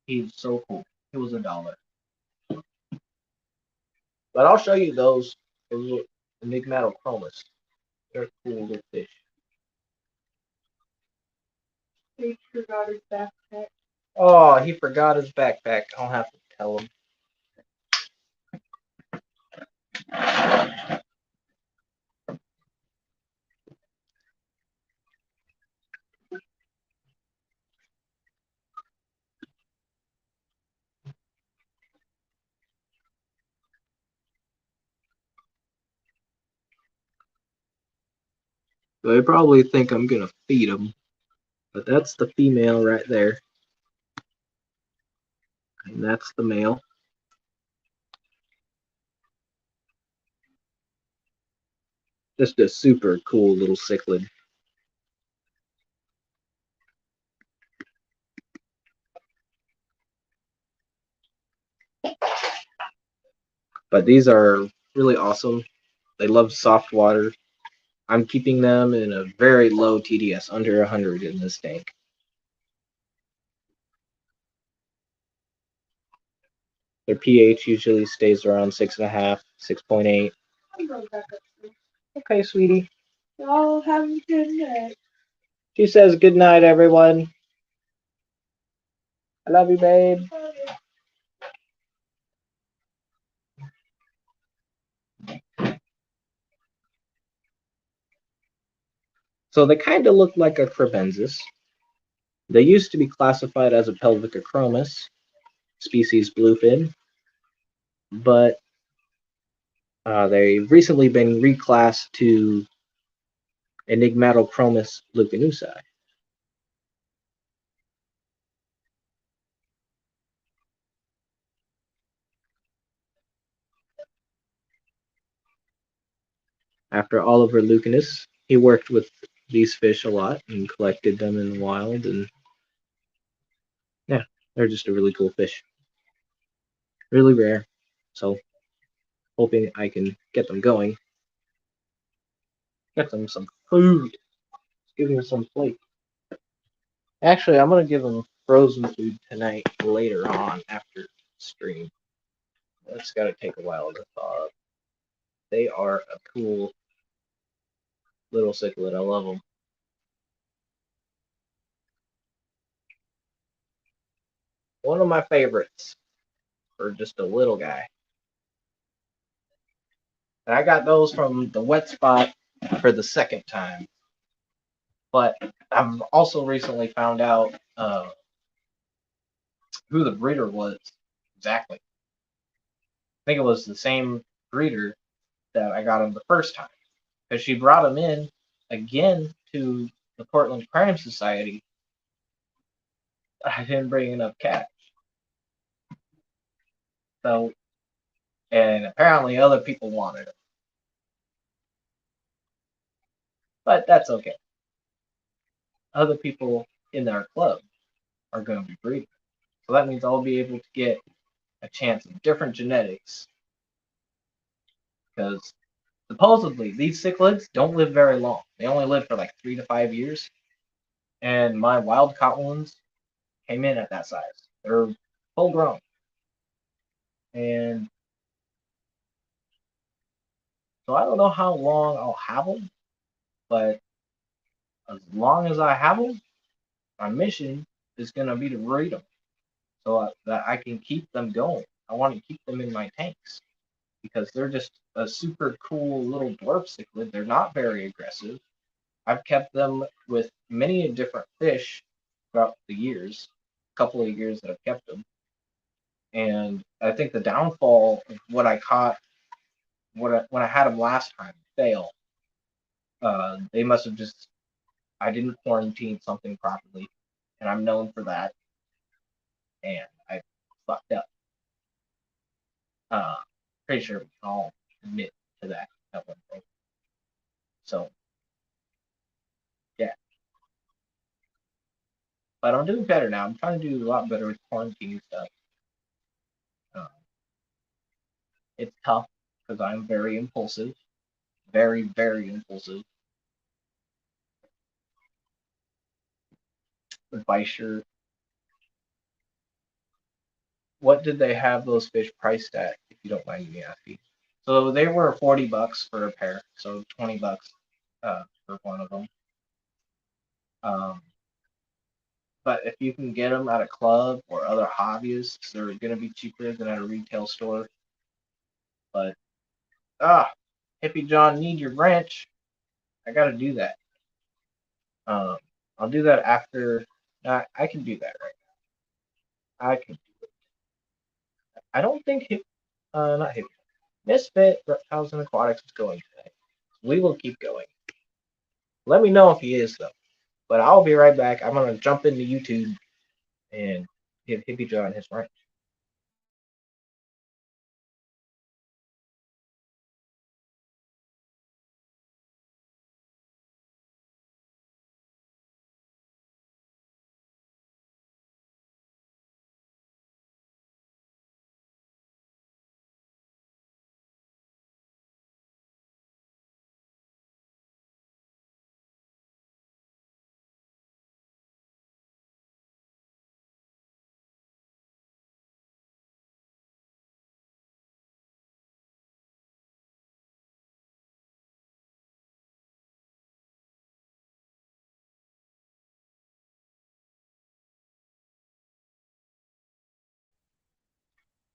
He's so cool. He was $1. But I'll show you those Enigmatochromis. They're cool little fish. He forgot his backpack. Oh, he forgot his backpack. I'll have to tell him. They probably think I'm gonna feed him, but that's the female right there, and that's the male. Just a super cool little cichlid. But these are really awesome. They love soft water. I'm keeping them in a very low TDS, under 100 in this tank. Their pH usually stays around 6.5, 6.8. I'm going back upstairs. Okay, sweetie. Y'all have a good night. She says good night, everyone. I love you, babe. So they kind of look like a crebensis. They used to be classified as a Pelvicochromis, species bluefin, but they've recently been reclassed to Enigmatochromis leuconusi. After Oliver Lucanus, he worked with these fish a lot and collected them in the wild, and yeah, they're just a really cool fish. Really rare, so hoping I can get them going. Get them some food. Give them some flake. Actually, I'm gonna give them frozen food tonight later on after stream. It's gotta take a while to thaw up. They are a cool little cichlid. I love them. One of my favorites for just a little guy. And I got those from the wet spot for the second time. But I've also recently found out who the breeder was exactly. I think it was the same breeder that I got him the first time. Because she brought him in again to the Portland Crime Society. I didn't bring enough cash. So, and apparently other people wanted him. But that's okay. Other people in our club are going to be breeding. So that means I'll be able to get a chance of different genetics. Because supposedly these cichlids don't live very long. They only live for like 3 to 5 years. And my wild caught ones came in at that size. They're full grown. And so I don't know how long I'll have them, but as long as I have them, my mission is going to be to breed them so that I can keep them going. I want to keep them in my tanks because they're just a super cool little dwarf cichlid. They're not very aggressive. I've kept them with many different fish throughout the years, a couple of years that I've kept them. And I think the downfall of what I caught when I had them last time fail. They must have just I didn't quarantine something properly, and I'm known for that. And I fucked up. Uh, Pretty sure we can all admit to that at one point. So yeah, but I'm doing better now. I'm trying to do a lot better with quarantine stuff. Uh, it's tough because I'm very impulsive. Very, very impulsive. The Weisher. What did they have those fish priced at, if you don't mind me asking? So they were $40 for a pair, so $20 for one of them. But if you can get them at a club or other hobbyists, they're going to be cheaper than at a retail store. But Hippie John, need your wrench. I got to do that. I'll do that after. I can do that right now. I can do it. I don't think not Hippie. Misfit Reptiles and Aquatics is going today. We will keep going. Let me know if he is though. But I'll be right back. I'm gonna jump into YouTube and give Hippie John his wrench.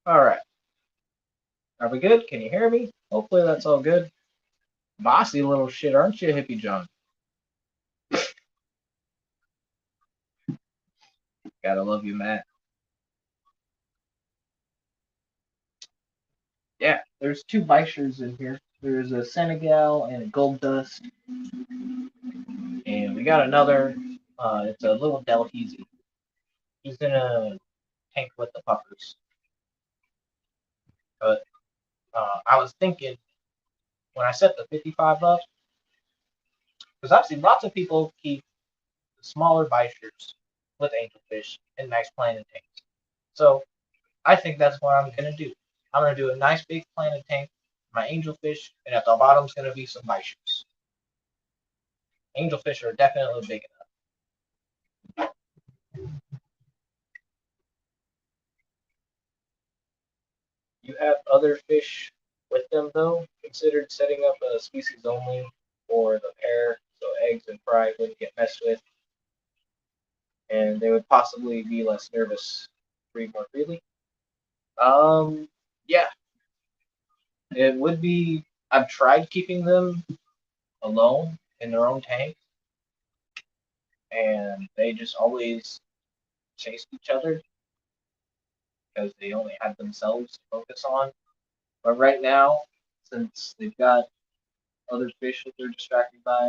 All right. Are we good? Can you hear me? Hopefully that's all good. Bossy little shit, aren't you, Hippie John? Gotta love you, Matt. Yeah, there's two Bishers in here. There's a Senegal and a Gold Dust. And we got another. It's a little Delhaize. He's in a tank with the puppers. But I was thinking when I set the 55 up, because I've seen lots of people keep smaller Bishers with angelfish in nice planted tanks. So I think that's what I'm gonna do. I'm gonna do a nice big planted tank, my angelfish, and at the bottom's gonna be some Bishers. Angelfish are definitely big enough. You have other fish with them though. Considered setting up a species only for the pair, so eggs and fry wouldn't get messed with, and they would possibly be less nervous, breathe more freely. Yeah, it would be. I've tried keeping them alone in their own tank, and they just always chased each other because they only had themselves to focus on. But right now, since they've got other fish that they're distracted by,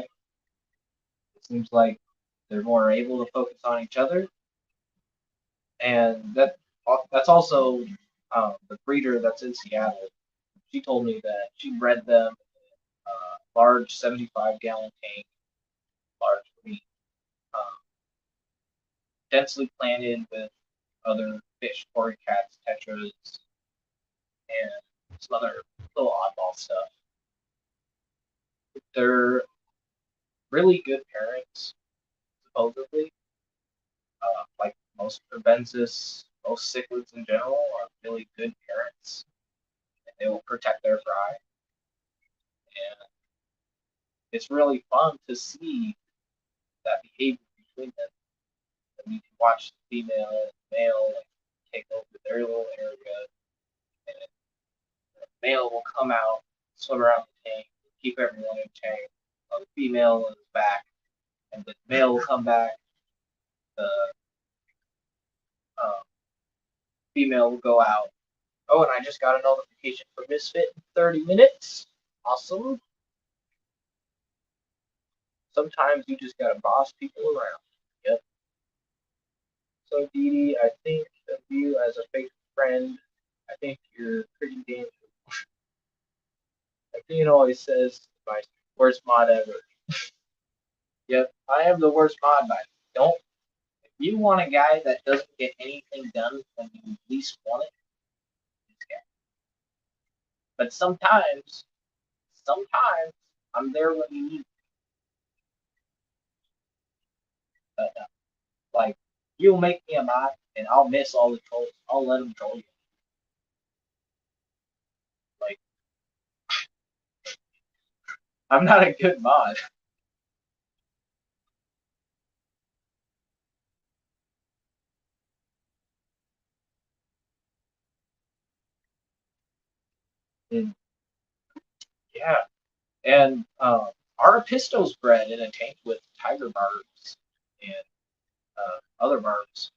it seems like they're more able to focus on each other, and that's also the breeder that's in Seattle. She told me that she bred them in a large 75-gallon tank, large breed, um, densely planted with other fish, cory cats, tetras, and some other little oddball stuff. They're really good parents, supposedly. Like most Urbensis, most cichlids in general are really good parents, and they will protect their fry. And it's really fun to see that behavior between them. And you can watch the female and the male like, take over their little area, and the male will come out, swim around the tank, keep everyone in check. The female is back, and the male will come back. The um, female will go out. Oh, and I just got a notification for Misfit in 30 minutes. Awesome. Sometimes you just gotta boss people around. Yep. So, Dee Dee, I think of you as a fake friend. I think you're pretty dangerous. Like Dean always says, my worst mod ever. Yep, I am the worst mod by don't. If you want a guy that doesn't get anything done when you least want it, this guy. But sometimes I'm there when you need me. But, like, you'll make me a mod, and I'll miss all the trolls. I'll let them troll you. Like, I'm not a good mod. And, yeah, and our pistos bred in a tank with tiger barbs and other barbs.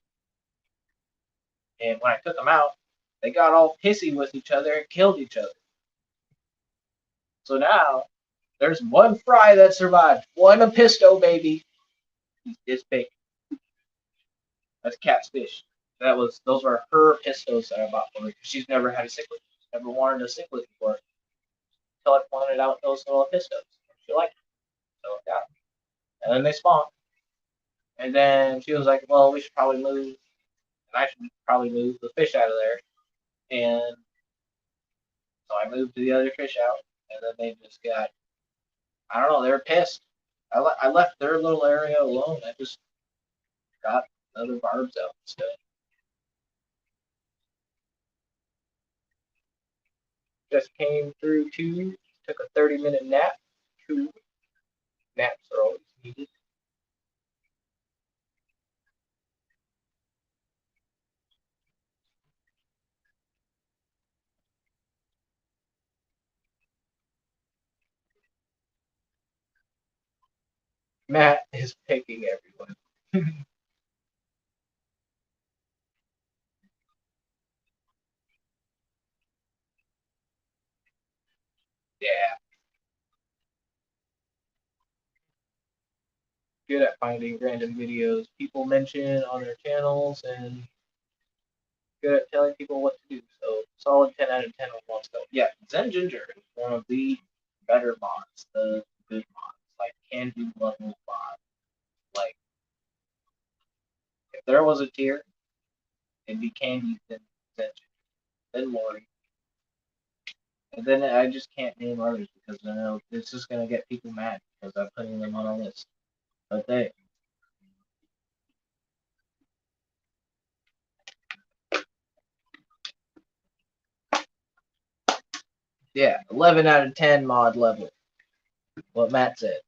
And when I took them out, they got all pissy with each other and killed each other. So now there's one fry that survived. One Apisto baby. He's this big. That's Cat's fish. Those were her pistos that I bought for her. She's never had a cichlid. Never wanted a cichlid before. Until I pointed out those little pistos. She liked them. So yeah. And then they spawned. And then she was like, well, we should probably move. And I should probably move the fish out of there. And so I moved the other fish out. And then they just got, I don't know, they were pissed. I left their little area alone. I just got other barbs out instead. Just came through too. Took a 30-minute nap. Two naps are always needed. Matt is picking everyone. Yeah, good at finding random videos people mention on their channels and good at telling people what to do. So solid 10 out of 10 on one stuff. Yeah, Zen Ginger is one of the better mods, the good mods, like can do level mods. Like if there was a tier, it'd be Candy, then Zen Ginger, then Lori. And then I just can't name others because I know it's just gonna get people mad because I'm putting them on a list. But yeah, 11 out of 10 mod level. What Matt said.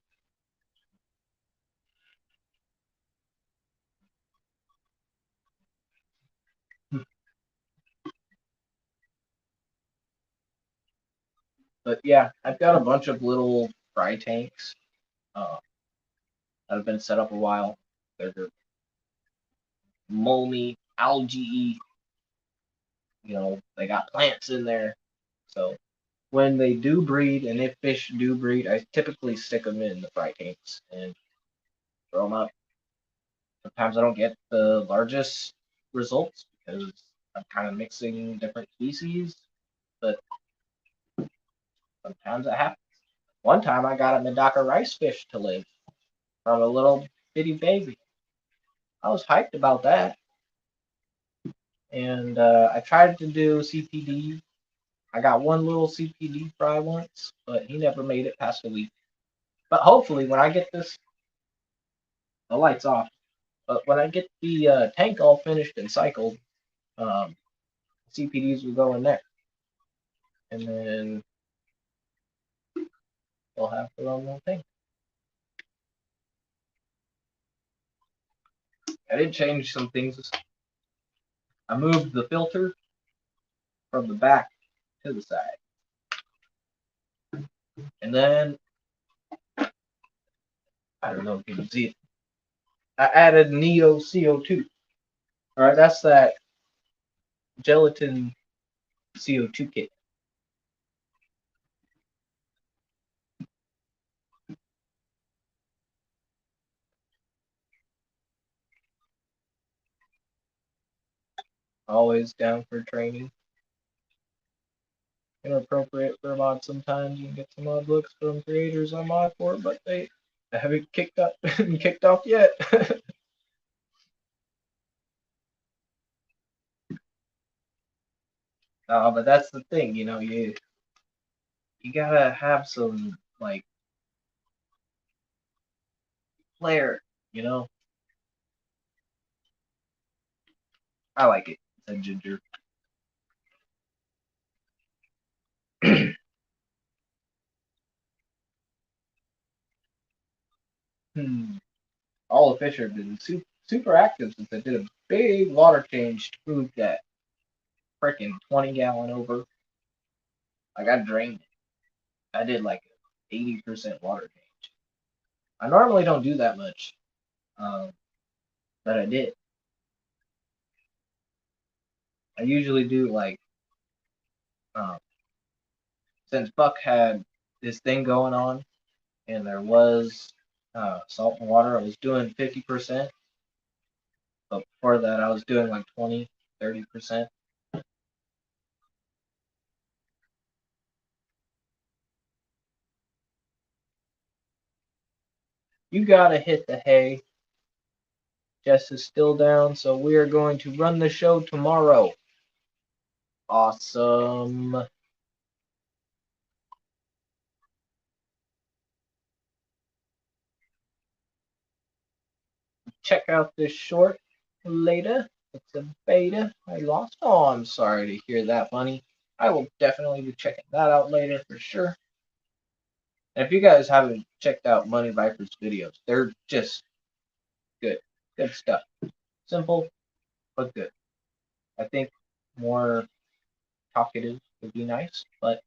But yeah, I've got a bunch of little fry tanks that have been set up a while. They're moldy, algae. They got plants in there. So when they do breed, and if fish do breed, I typically stick them in the fry tanks and throw them up. Sometimes I don't get the largest results because I'm kind of mixing different species, but sometimes it happens. One time I got a Medaka rice fish to live from a little bitty baby. I was hyped about that. And I tried to do CPD. I got one little CPD fry once, but he never made it past a week. But hopefully, when I get this, the lights off. But when I get the tank all finished and cycled, um, CPDs will go in there, and then they'll have their own little thing. I did change some things. I moved the filter from the back to the side, and then I don't know if you can see it. I added Neo CO2. All right, that's that gelatin CO2 kit. Always down for training. Inappropriate for mod sometimes. You can get some mod books from creators on mod for it, but they haven't kicked up kicked off yet. But that's the thing, you you gotta have some like flair, you know. I like it. Said Ginger. Hmm. All the fish have been super active since I did a big water change to move that freaking 20-gallon over. Like I drained it. I did like 80% water change. I normally don't do that much, um, but I did. I usually do like um, since Buck had this thing going on and there was salt and water, I was doing 50%. But before that, I was doing like 20, 30%. You gotta hit the hay. Jess is still down, so we are going to run the show tomorrow. Awesome. Check out this short later. It's a beta. I lost. Oh, I'm sorry to hear that, Bunny. I will definitely be checking that out later for sure. And if you guys haven't checked out Money Viper's videos, they're just good. Good stuff. Simple, but good. I think more talkative would be nice, but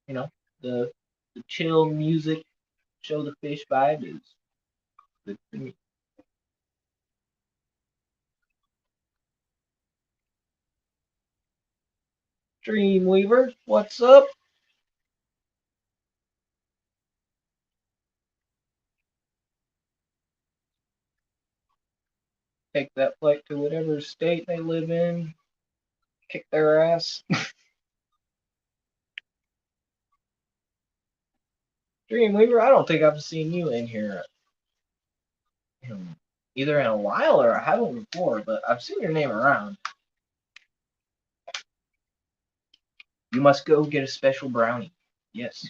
you know, the the chill music, show the fish vibe is good for me. Dreamweaver, what's up? Take that flight to whatever state they live in, kick their ass. Dreamweaver, I don't think I've seen you in here either in a while or I haven't before, but I've seen your name around. You must go get a special brownie. Yes,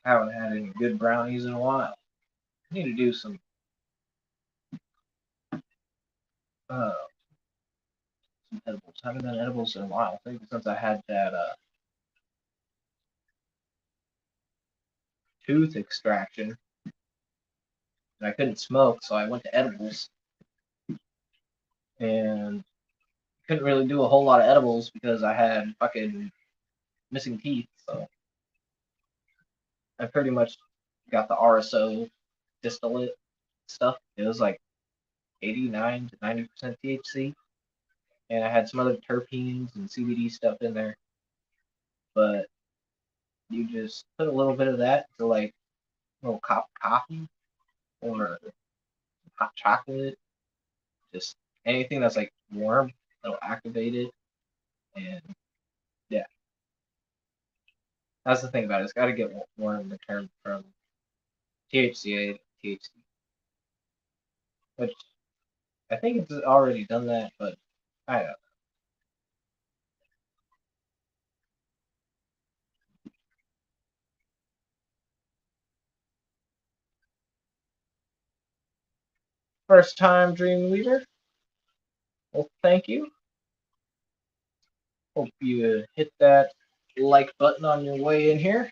I haven't had any good brownies in a while. I need to do uh, some edibles. I haven't done edibles in a while. I think since I had that tooth extraction and I couldn't smoke, so I went to edibles and couldn't really do a whole lot of edibles because I had fucking missing teeth. So I pretty much got the RSO distillate stuff. It was like 89 to 90% THC, and I had some other terpenes and CBD stuff in there. But you just put a little bit of that to like a little cup of coffee or hot chocolate, just anything that's like warm that'll activate it. And yeah, that's the thing about it. It's got to get warm to turn from THCA to THC, which I think it's already done that, but I don't know. First time Dreamweaver. Well, thank you. Hope you hit that like button on your way in here.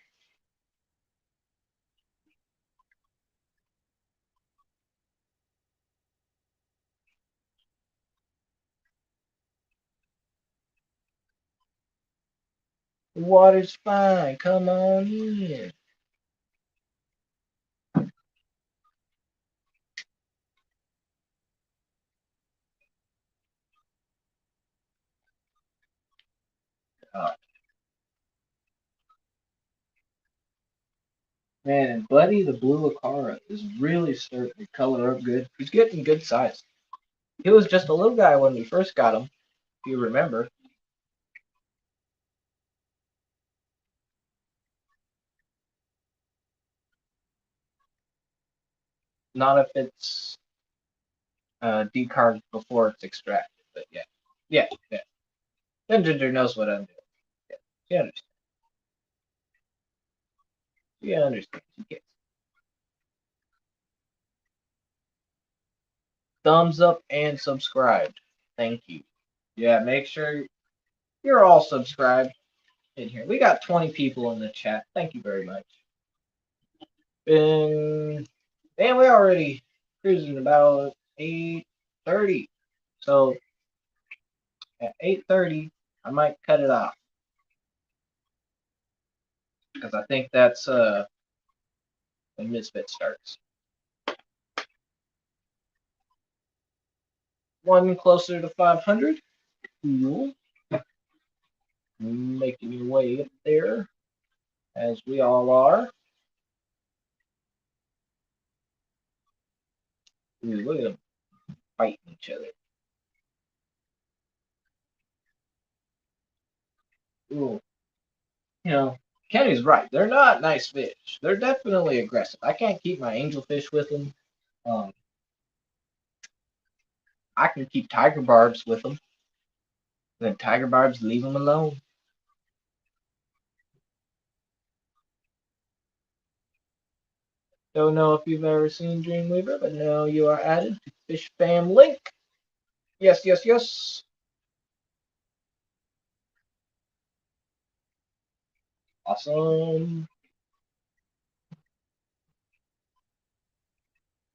The water's fine. Come on in. Uh, Man, and Buddy the Blue Acara is really starting to color up good. He's getting good size. He was just a little guy when we first got him, if you remember. Not if it's decarved before it's extracted, but yeah. Yeah, yeah. Then Ginger knows what I'm doing. She understands. She understands. She gets it. Thumbs up and subscribed. Thank you. Yeah, make sure you're all subscribed in here. We got 20 people in the chat. Thank you very much. And we already cruising about 8:30. So at 8:30, I might cut it off because I think that's when Misfit starts. One closer to 500. Cool. Making your way up there, as we all are. Ooh, look at them fighting each other. Ooh. You know, Kenny's right. They're not nice fish. They're definitely aggressive. I can't keep my angelfish with them. Um, I can keep tiger barbs with them. Then tiger barbs leave them alone. Don't know if you've ever seen Dreamweaver, but now you are added to Fish Fam link. Yes, yes, yes. Awesome.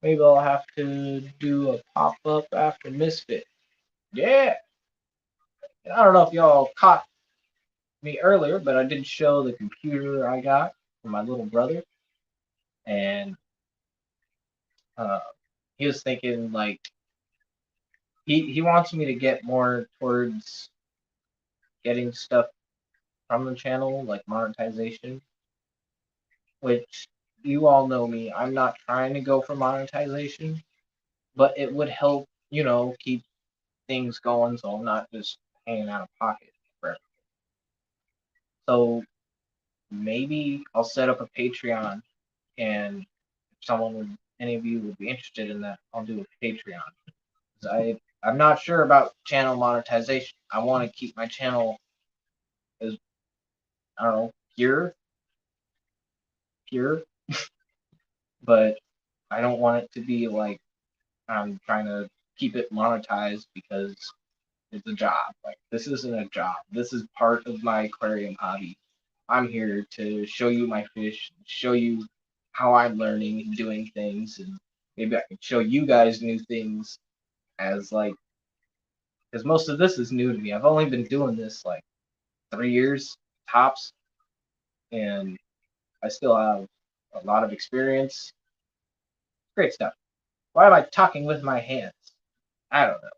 Maybe I'll have to do a pop up after Misfit. Yeah. I don't know if y'all caught me earlier, but I did show the computer I got for my little brother, and uh, he was thinking like he wants me to get more towards getting stuff from the channel, like monetization, which you all know me. I'm not trying to go for monetization, but it would help, keep things going so I'm not just paying out of pocket for everything. So maybe I'll set up a Patreon, and if any of you would be interested in that, I'll do a Patreon. I'm not sure about channel monetization. I want to keep my channel as, I don't know, pure, but I don't want it to be like I'm trying to keep it monetized because it's a job. Like, this isn't a job. This is part of my aquarium hobby. I'm here to show you my fish, show you how I'm learning and doing things, and maybe I can show you guys new things as like, because most of this is new to me. I've only been doing this like 3 years tops, and I still have a lot of experience. Great stuff. Why am I talking with my hands? I don't know.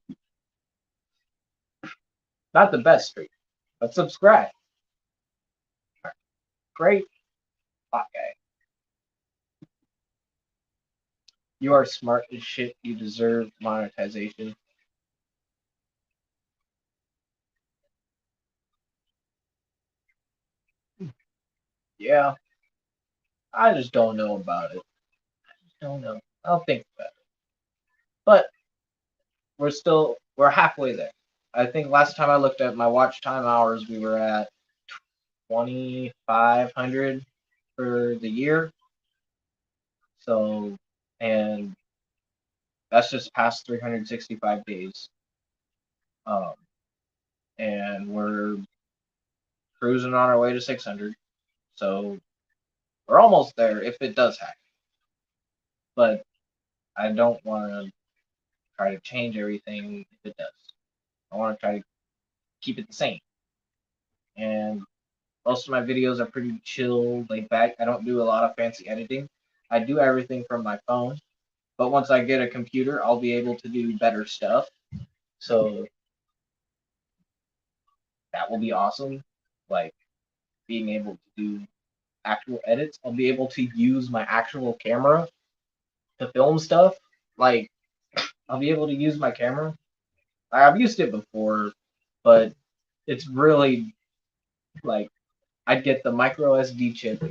Not the best streak, but subscribe. Great. Okay. You are smart as shit. You deserve monetization. Yeah. I just don't know about it. I just don't know. I'll think about it. But we're halfway there. I think last time I looked at my watch time hours, we were at 2,500 for the year. So, and that's just past 365 days. Um, and we're cruising on our way to 600. So we're almost there if it does happen. But I don't want to try to change everything if it does. I want to try to keep it the same. And most of my videos are pretty chill, laid back. I don't do a lot of fancy editing. I do everything from my phone. But once I get a computer, I'll be able to do better stuff. So that will be awesome. Like, being able to do actual edits. I'll be able to use my actual camera to film stuff. Like, I'll be able to use my camera. I've used it before, but it's really like, I'd get the micro SD chip,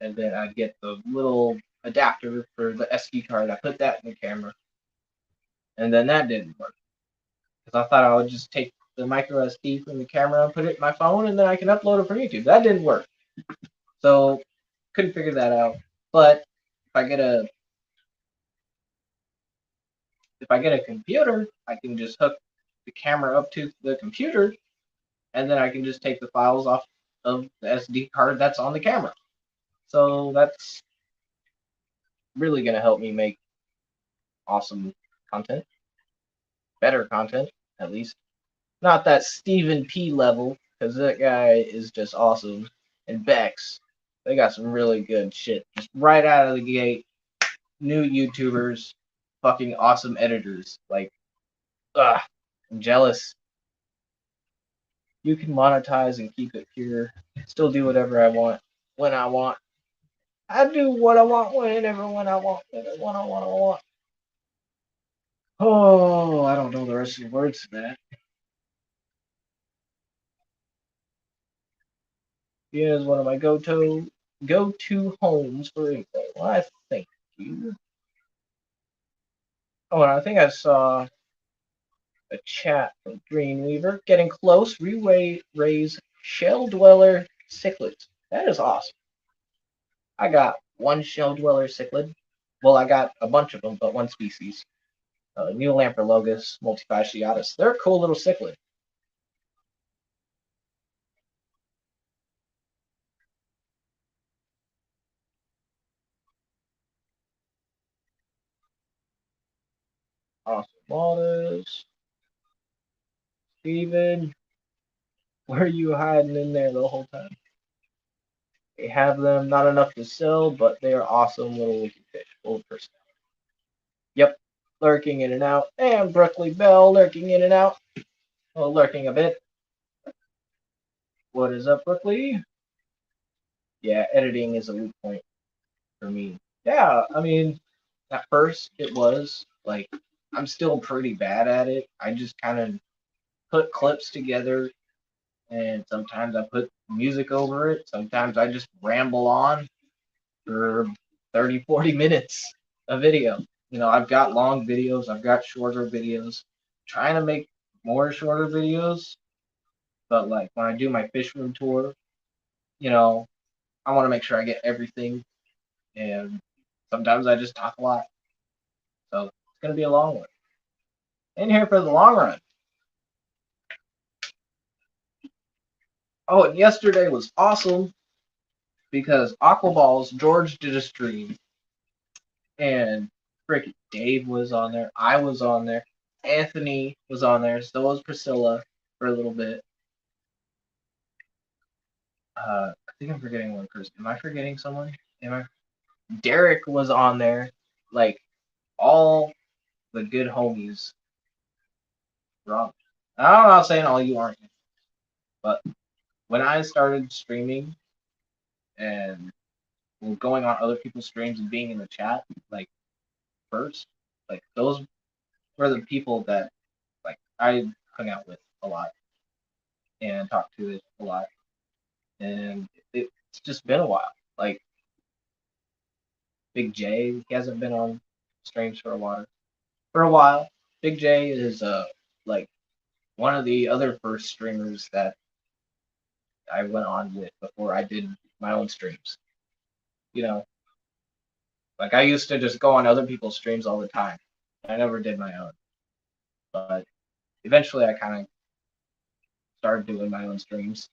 and then I'd get the little adapter for the SD card. I put that in the camera, and then that didn't work because I thought I would just take the micro SD from the camera and put it in my phone, and then I can upload it from YouTube. That didn't work, so couldn't figure that out. But if I get a computer, I can just hook the camera up to the computer, and then I can just take the files off of the SD card that's on the camera. So that's really gonna help me make awesome content, better content at least. Not that Stephen P level, because that guy is just awesome. And Bex, they got some really good shit. Just right out of the gate, new YouTubers, fucking awesome editors. Like, I'm jealous. You can monetize and keep it pure. Still do whatever I want, when I want. I do what I want, whenever, when I want, when I want. Oh, I don't know the rest of the words to that. Vienna is one of my go-to homes for info. Well, I thank you. Oh, and I think I saw a chat from Dreamweaver. Getting close, raise shell dweller cichlids. That is awesome. I got one shell dweller cichlid. Well, I got a bunch of them, but one species. Neolamprologus multifasciatus. They're a cool little cichlid. Awesome waters. Steven, where are you hiding in there the whole time? They have them, not enough to sell, but they are awesome little wiki fish, full of personality. Yep, lurking in and out. And Brooklyn Bell lurking in and out. Well, lurking a bit. What is up, Brooklyn? Yeah, editing is a weak point for me. Yeah, I mean, at first it was like I'm still pretty bad at it. I just kind of put clips together, and sometimes I put music over it. Sometimes I just ramble on for 30, 40 minutes a video. You know, I've got long videos, I've got shorter videos. Trying to make more shorter videos, but like when I do my fish room tour, you know, I want to make sure I get everything, and sometimes I just talk a lot. So it's gonna be a long one. In here for the long run. Oh, and yesterday was awesome because Aquaballs George did a stream, and freaking Dave was on there. I was on there. Anthony was on there. So was Priscilla for a little bit. I think I'm forgetting one person. Am I forgetting someone? Am I? Derek was on there. Like all the good homies. Wrong. I'm not saying all you aren't, but when I started streaming and going on other people's streams and being in the chat, like first, like those were the people that like I hung out with a lot and talked to it a lot, and it's just been a while. Like Big J, he hasn't been on streams for a while. For a while, Big J is like one of the other first streamers that I went on with before I did my own streams. You know, like I used to just go on other people's streams all the time. I never did my own, but eventually I kind of started doing my own streams.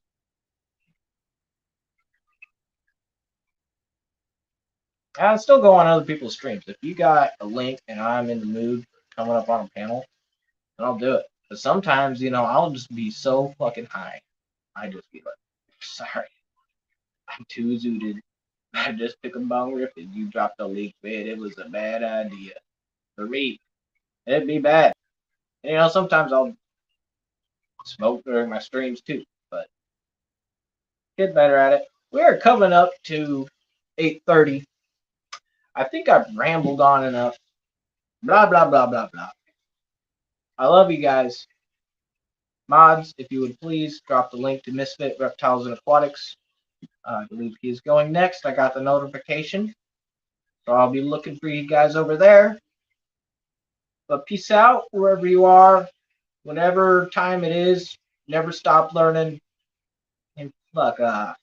I still go on other people's streams. If you got a link and I'm in the mood for coming up on a panel, then I'll do it. But sometimes, you know, I'll just be so fucking high. I just be like, sorry, I'm too zooted. I just took a bong rip and you dropped a leak bed. It was a bad idea. For me, it'd be bad. And, you know, sometimes I'll smoke during my streams too, but get better at it. We're coming up to 8:30. I think I've rambled on enough. Blah, blah, blah, blah, blah. I love you guys. Mods, if you would please drop the link to Misfit Reptiles and Aquatics. I believe he is going next. I got the notification. So I'll be looking for you guys over there. But peace out wherever you are. whatever time it is, never stop learning, and fuck off.